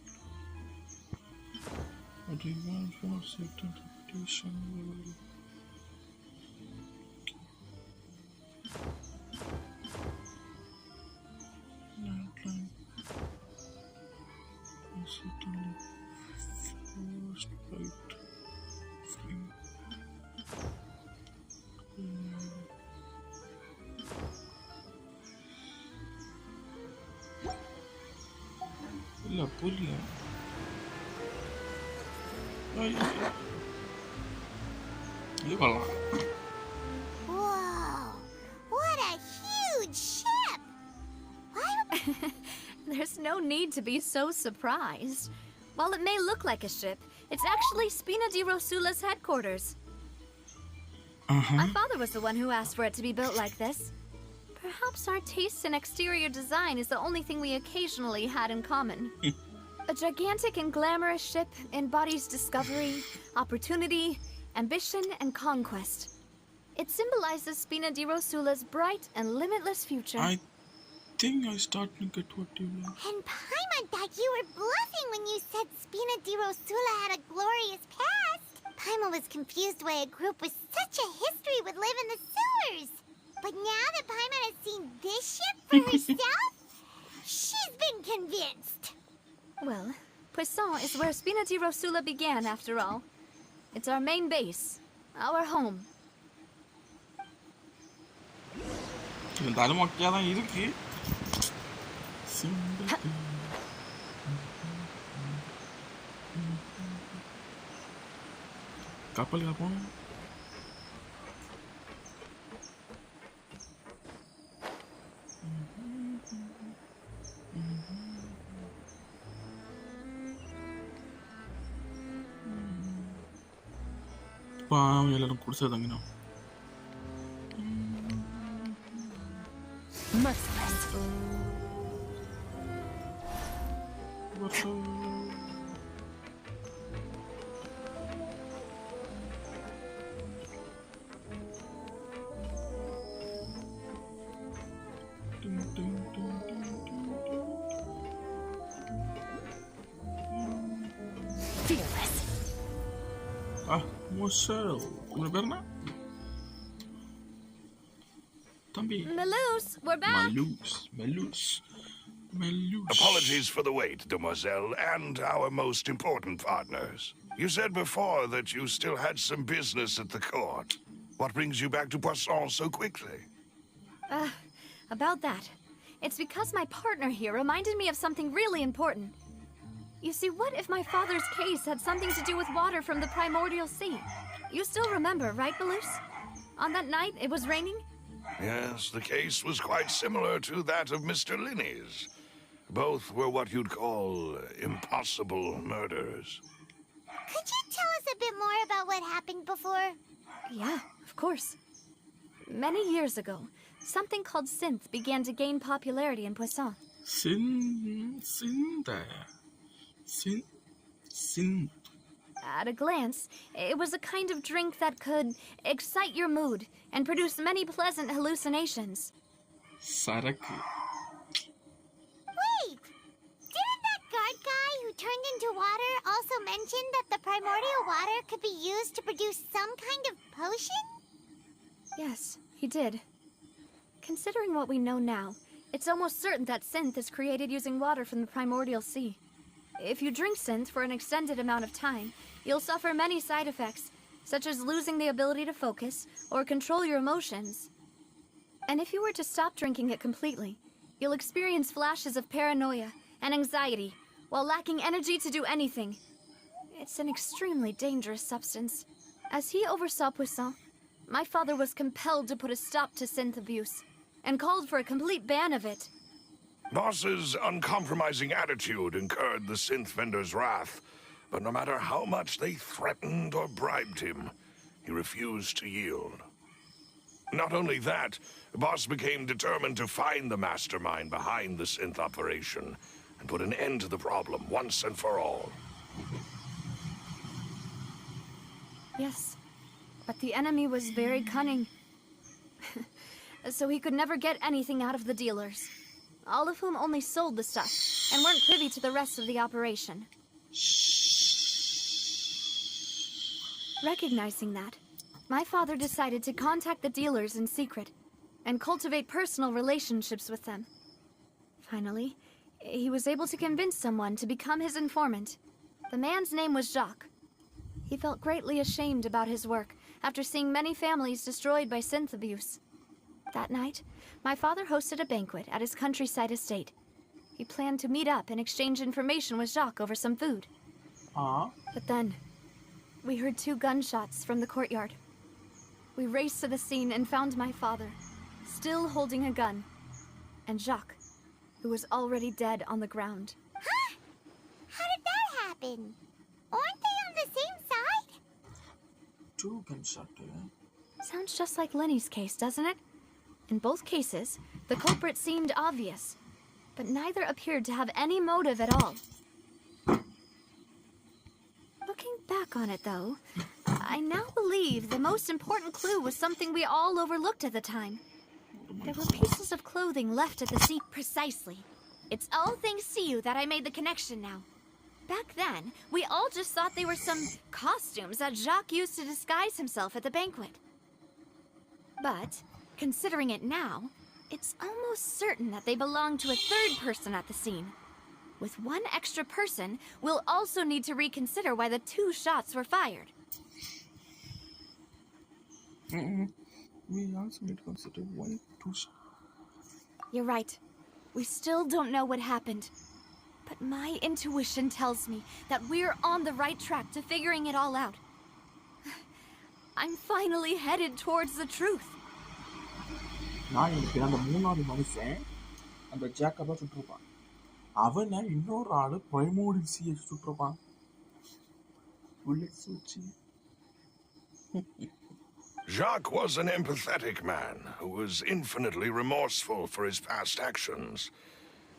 Speaker 2: reward for certain reputation level. இல்ல புரியல
Speaker 3: Whoa, what a huge ship!
Speaker 1: There's no need to be so surprised. While it may look like a ship, it's actually Spina di Rosula's headquarters. My father was the one who asked for it to be built like this. Perhaps our taste in exterior design is the only thing we occasionally had in common. A gigantic and glamorous ship embodies discovery, opportunity, ambition, and conquest. It symbolizes Spina di Rosula's bright and limitless future.
Speaker 2: I think I start to get what you mean.
Speaker 3: And Paimon thought you were bluffing when you said Spina di Rosula had a glorious past. Paimon was confused why a group with such a history would live in the sewers. But now that Paimon has seen this ship for herself, she's been convinced.
Speaker 1: Well, Poisson is where Spina di Rosula began, after all. It's our main base, our home.
Speaker 2: இருந்தாலும் மொக்கையா தான் இருக்கு sympathy. கப்பலுக்கு போகணும். பாவம் எல்லாரும் குடிசை தங்கினோம்.
Speaker 5: Merciless. Fearless.
Speaker 2: Marcel. உங்க பேர் என்ன? தம்பி.
Speaker 1: Melus, we're back.
Speaker 2: Melus.
Speaker 7: Apologies for the wait, demoiselle, and our most important partners. You said before that you still had some business at the court. What brings you back to Poisson so quickly?
Speaker 1: About that. It's because my partner here reminded me of something really important. You see, what if my father's case had something to do with water from the primordial sea? You still remember, right, Belus? On that night, it was raining?
Speaker 7: Yes, the case was quite similar to that of Mr. Linney's. Both were what you'd call impossible murders.
Speaker 3: Could you tell us a bit more about what happened before?
Speaker 1: Yeah, of course. Many years ago, something called synth began to gain popularity in Poisson.
Speaker 2: Synth.
Speaker 1: At a glance, it was a kind of drink that could excite your mood and produce many pleasant hallucinations.
Speaker 2: சரக்கு.
Speaker 3: Wait! Didn't that guard guy who turned into water also mention that the primordial water could be used to produce some kind of potion?
Speaker 1: Yes, he did. Considering what we know now, it's almost certain that synth is created using water from the primordial sea. If you drink synth for an extended amount of time, you'll suffer many side effects, such as losing the ability to focus or control your emotions. And if you were to stop drinking it completely, you'll experience flashes of paranoia and anxiety while lacking energy to do anything. It's an extremely dangerous substance. As he oversaw Poisson, my father was compelled to put a stop to synth abuse and called for a complete ban of it.
Speaker 7: Boss's uncompromising attitude incurred the synth vendor's wrath, but no matter how much they threatened or bribed him, he refused to yield. Not only that, Boss became determined to find the mastermind behind the synth operation and put an end to the problem once and for all.
Speaker 1: Yes, but the enemy was very cunning. So he could never get anything out of the dealers, all of whom only sold the stuff and weren't privy to the rest of the operation. Recognizing that, my father decided to contact the dealers in secret and cultivate personal relationships with them. Finally, he was able to convince someone to become his informant. The man's name was Jacques. He felt greatly ashamed about his work after seeing many families destroyed by synth abuse. That night, my father hosted a banquet at his countryside estate. He planned to meet up and exchange information with Jacques over some food. But then, we heard 2 gunshots from the courtyard. We raced to the scene and found my father, still holding a gun, and Jacques, who was already dead on the ground.
Speaker 3: Huh? How did that happen? Aren't they on the same side?
Speaker 2: 2 gunshots.
Speaker 1: Sounds just like Lenny's case, doesn't it? In both cases, the culprit seemed obvious, but neither appeared to have any motive at all. Looking back on it, though, I now believe the most important clue was something we all overlooked at the time. There were pieces of clothing left at the scene. Precisely. It's all thanks to you that I made the connection now. Back then, we all just thought they were some costumes that Jacques used to disguise himself at the banquet. But, considering it now, it's almost certain that they belong to a third person at the scene. With one extra person, we'll also need to reconsider why the 2 shots were fired.
Speaker 2: We also need to consider why 2 shots.
Speaker 1: You're right. We still don't know what happened. But my intuition tells me that we're on the right track to figuring it all out. I'm finally headed towards the truth.
Speaker 2: நான் நினைக்கிறேன் அந்த மூணாவது மனுஷன் அந்த ஜேக்கபா சுட்டிருப்பான். அவனை இன்னொரு ஆளு பிரைமோடிசியை சுட்டிருப்பான். Bullets வச்சு.
Speaker 7: Jacques was an empathetic man who was infinitely remorseful for his past actions.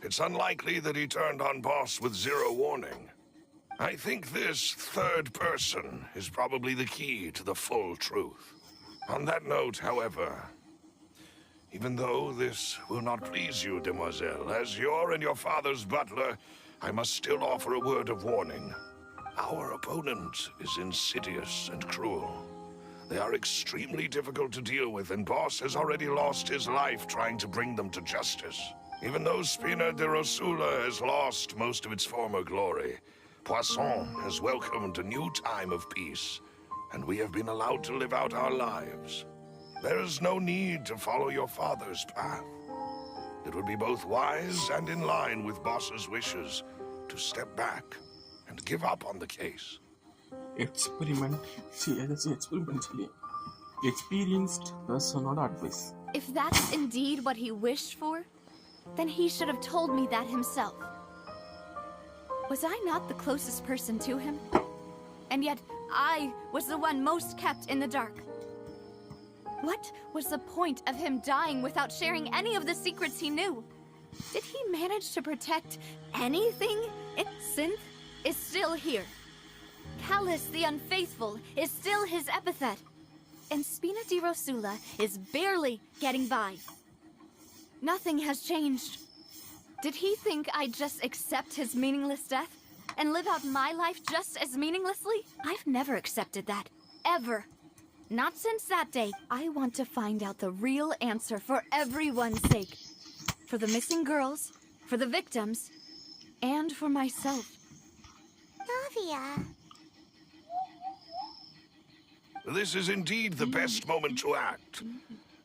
Speaker 7: It's unlikely that he turned on Boss with zero warning. I think this third person is probably the key to the full truth. On that note, however, even though this will not please you, demoiselle, as your and your father's butler, I must still offer a word of warning. Our opponent is insidious and cruel. They are extremely difficult to deal with, and Boss has already lost his life trying to bring them to justice. Even though Spina de Rosula has lost most of its former glory, Poisson has welcomed a new time of peace, and we have been allowed to live out our lives. There is no need to follow your father's path. It would be both wise and in line with Boss's wishes to step back and give up on the case.
Speaker 2: Experimentally. Experienced personal advice.
Speaker 1: If that's indeed what he wished for, then he should have told me that himself. Was I not the closest person to him? And yet, I was the one most kept in the dark. What was the point of him dying without sharing any of the secrets he knew? Did he manage to protect anything? Synth is still here. Callus the Unfaithful is still his epithet. And Spina di Rosula is barely getting by. Nothing has changed. Did he think I'd just accept his meaningless death and live out my life just as meaninglessly? I've never accepted that. Ever. Not since that day. I want to find out the real answer for everyone's sake. For the missing girls, for the victims, and for myself.
Speaker 3: Navia.
Speaker 7: This is indeed the best moment to act.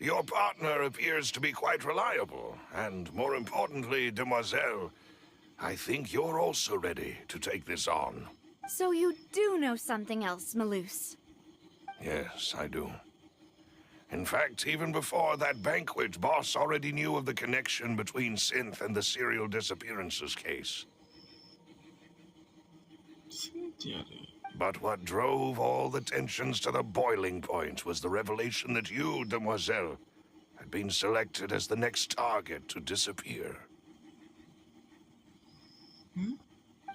Speaker 7: Your partner appears to be quite reliable, and more importantly, demoiselle, I think you're also ready to take this on.
Speaker 1: So you do know something else, Maloose?
Speaker 7: Yes, I do. In fact, even before that banquet, Boss already knew of the connection between Synth and the serial disappearances case. But what drove all the tensions to the boiling point was the revelation that you, demoiselle, had been selected as the next target to disappear.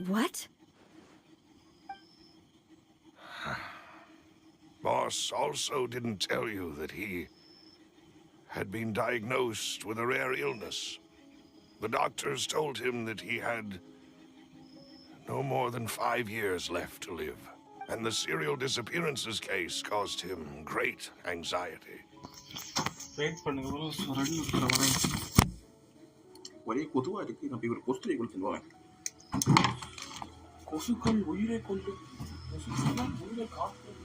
Speaker 1: What?
Speaker 7: Boss also didn't tell you that he had been diagnosed with a rare illness. The doctors told him that he had no more than 5 years left to live, and the serial disappearances case caused him great anxiety.
Speaker 2: Wait பண்ணுங்க bro, ready வரேன். ஒரே கொதுவா இருக்கு. நான் போய் ஒரு கொசுரை கொளுத்துட்டு வரேன். கொசுக்கள் உயிரை கொல்லும். கொசுக்கள் உயிரை காக்கும்.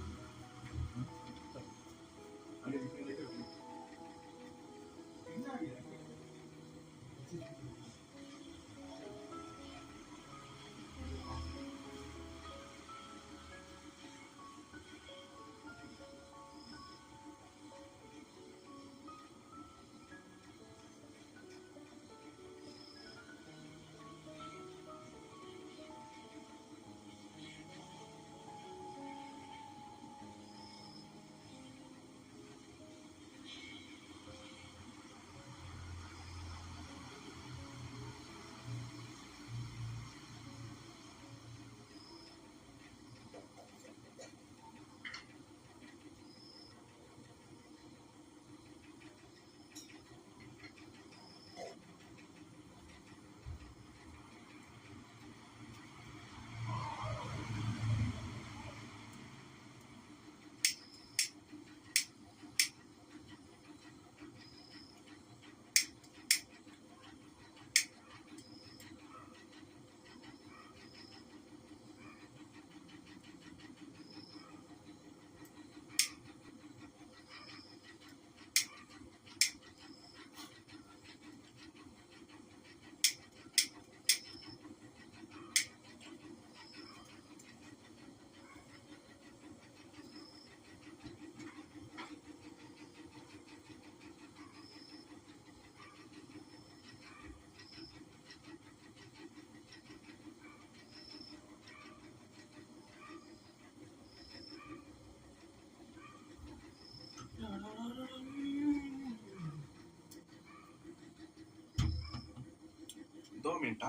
Speaker 2: minute.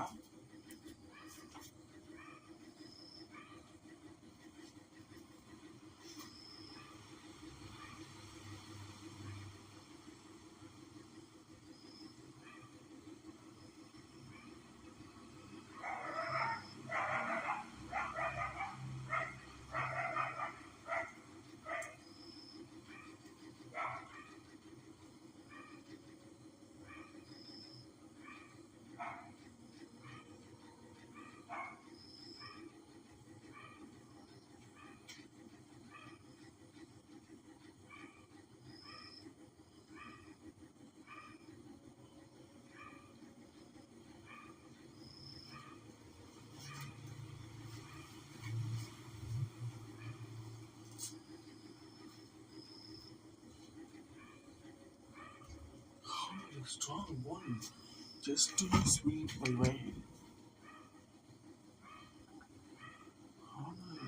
Speaker 2: Strong one. Just to be sweet, bye bye.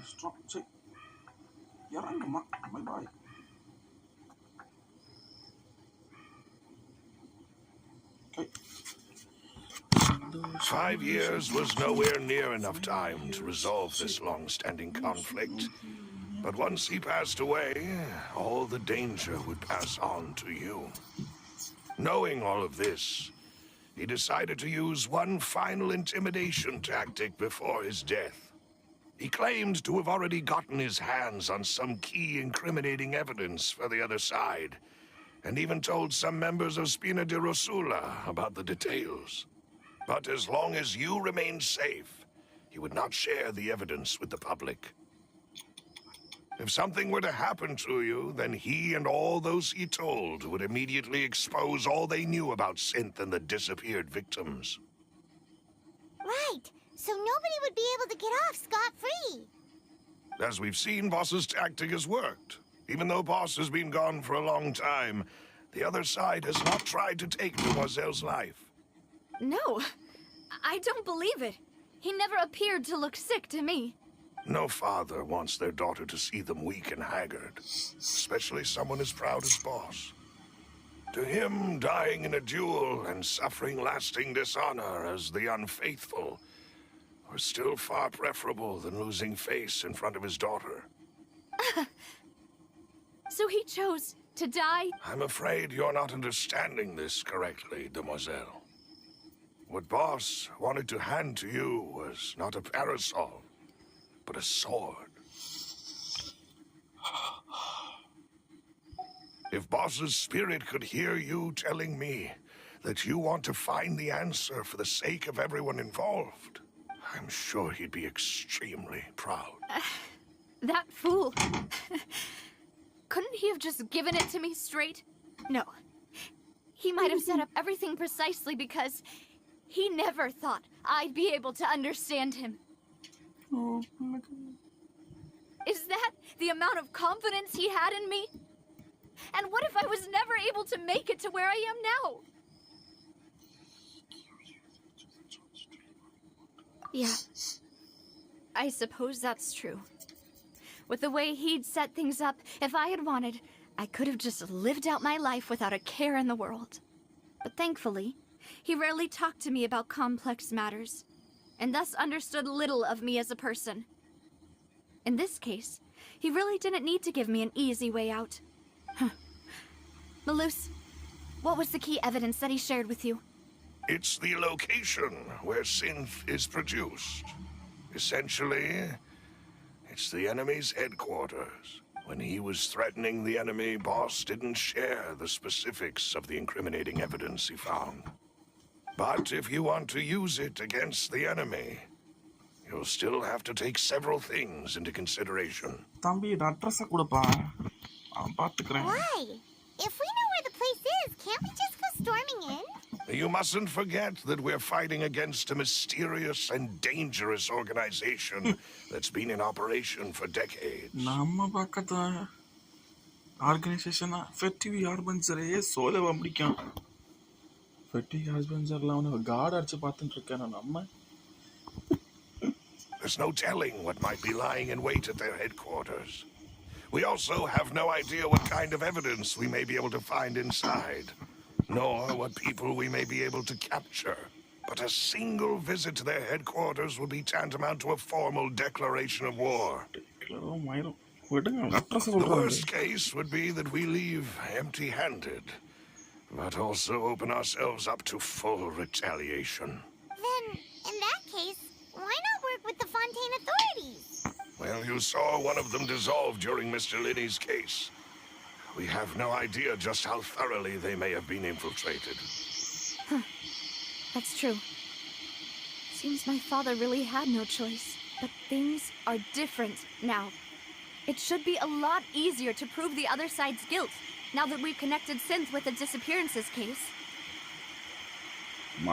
Speaker 2: Strong. Check. Yarangama. Bye bye.
Speaker 7: 5 years was nowhere near enough time to resolve this long-standing conflict. But once he passed away, all the danger would pass on to you. Knowing all of this, he decided to use one final intimidation tactic before his death. He claimed to have already gotten his hands on some key incriminating evidence for the other side, and even told some members of Spina de Rosula about the details. But as long as you remained safe, he would not share the evidence with the public. If something were to happen to you, then he and all those he told would immediately expose all they knew about Synth and the disappeared victims.
Speaker 3: Right, so nobody would be able to get off scot-free.
Speaker 7: As we've seen, Boss's tactic has worked. Even though Boss has been gone for a long time, the other side has not tried to take Demoiselle's life.
Speaker 1: No, I don't believe it. He never appeared to look sick to me.
Speaker 7: No father wants their daughter to see them weak and haggard, especially someone as proud as Boss. To him, dying in a duel and suffering lasting dishonor as the unfaithful were still far preferable than losing face in front of his daughter.
Speaker 1: So he chose to die?
Speaker 7: I'm afraid you're not understanding this correctly, Demoiselle. What Boss wanted to hand to you was not a parasol, but a sword. If Boss's spirit could hear you telling me that you want to find the answer for the sake of everyone involved, I'm sure he'd be extremely proud.
Speaker 1: That fool. Couldn't he have just given it to me straight? No. He might have set up everything precisely because he never thought I'd be able to understand him.
Speaker 2: Oh my God.
Speaker 1: Is that the amount of confidence he had in me? And what if I was never able to make it to where I am now? Yeah. I suppose that's true. With the way he'd set things up, if I had wanted, I could have just lived out my life without a care in the world. But thankfully, he rarely talked to me about complex matters, and thus understood little of me as a person. In this case, he really didn't need to give me an easy way out. Malus, what was the key evidence that he shared with you?
Speaker 7: It's the location where synth is produced. Essentially, it's the enemy's headquarters. When he was threatening the enemy, Boss didn't share the specifics of the incriminating evidence he found. But if you want to use it against the enemy, you'll still have to take several things into consideration.
Speaker 2: தம்பி address கொடுப்பா பாத்துக்கிறேன்.
Speaker 3: Why? If we know where the place is, can't we just go storming in?
Speaker 7: You mustn't forget that we're fighting against a mysterious and dangerous organization that's been in operation for decades.
Speaker 2: நம்ம பக்கத்து ஆர்கனைசேஷனா ஃபெட்டிவி ஆர்பன்சரே சோலவ முடிக்கும். ஃபெட்டிவி ஆர்பன்சர்ல அவன card அடிச்சு பார்த்துட்டு இருக்கேன் நம்ம.
Speaker 7: There's no telling what might be lying in wait at their headquarters. We also have no idea what kind of evidence we may be able to find inside, nor what people we may be able to capture. But a single visit to their headquarters would be tantamount to a formal declaration of war. The worst case would be that we leave empty-handed, but also open ourselves up to full retaliation.
Speaker 3: Then, in that case, why not work with the Fontaine authorities?
Speaker 7: Well, you saw one of them dissolve during Mr. Linney's case. We have no idea just how thoroughly they may have been infiltrated.
Speaker 1: That's true. Seems my father really had no choice. But things are different now. It should be a lot easier to prove the other side's guilt, now that we've connected Synth with the disappearances case.
Speaker 3: You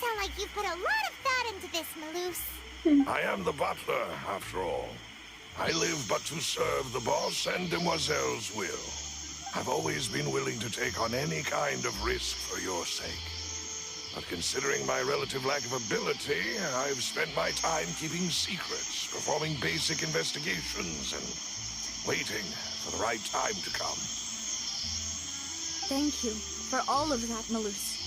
Speaker 3: sound like you put a lot of thought into this, Malus.
Speaker 7: I am the butler, after all. I live but to serve the boss and Demoiselle's will. I've always been willing to take on any kind of risk for your sake. But considering my relative lack of ability, I've spent my time keeping secrets, performing basic investigations, and waiting for the right time to come.
Speaker 1: Thank you for all of that, Malus.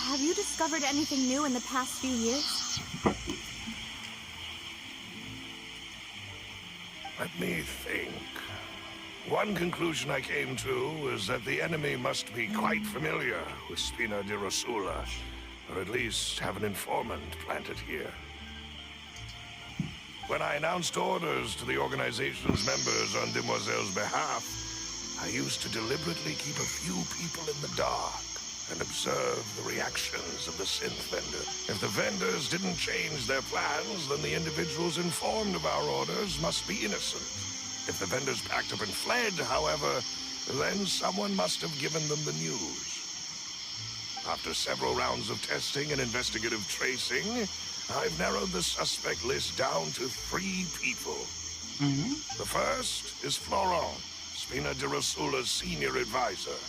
Speaker 1: Have you discovered anything new in the past few years?
Speaker 7: Let me think. One conclusion I came to is that the enemy must be quite familiar with Spina di Rosula, or at least have an informant planted here. When I announced orders to the organization's members on Demoiselle's behalf, I used to deliberately keep a few people in the dark and observe the reactions of the synth vendor. If the vendors didn't change their plans, then the individuals informed of our orders must be innocent. If the vendors packed up and fled, however, then someone must have given them the news. After several rounds of testing and investigative tracing, I've narrowed the suspect list down to 3 people. The first is Florent, Spina di Rosula's senior advisor.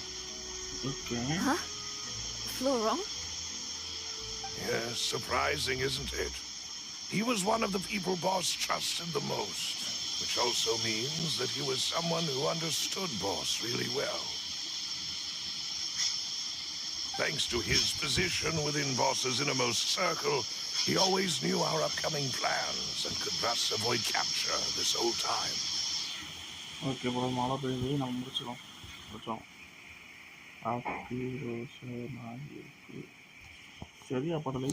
Speaker 1: Huh? Florent?
Speaker 7: Yes, surprising, isn't it? He was one of the people Boss trusted the most, which also means that he was someone who understood Boss really well. Thanks to his position within Boss's innermost circle, he always knew our upcoming plans and could thus avoid capture this whole time.
Speaker 2: Okay, bro, mala peyyudhu நம்ம முடிச்சோம் சரியா படலை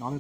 Speaker 2: நாளை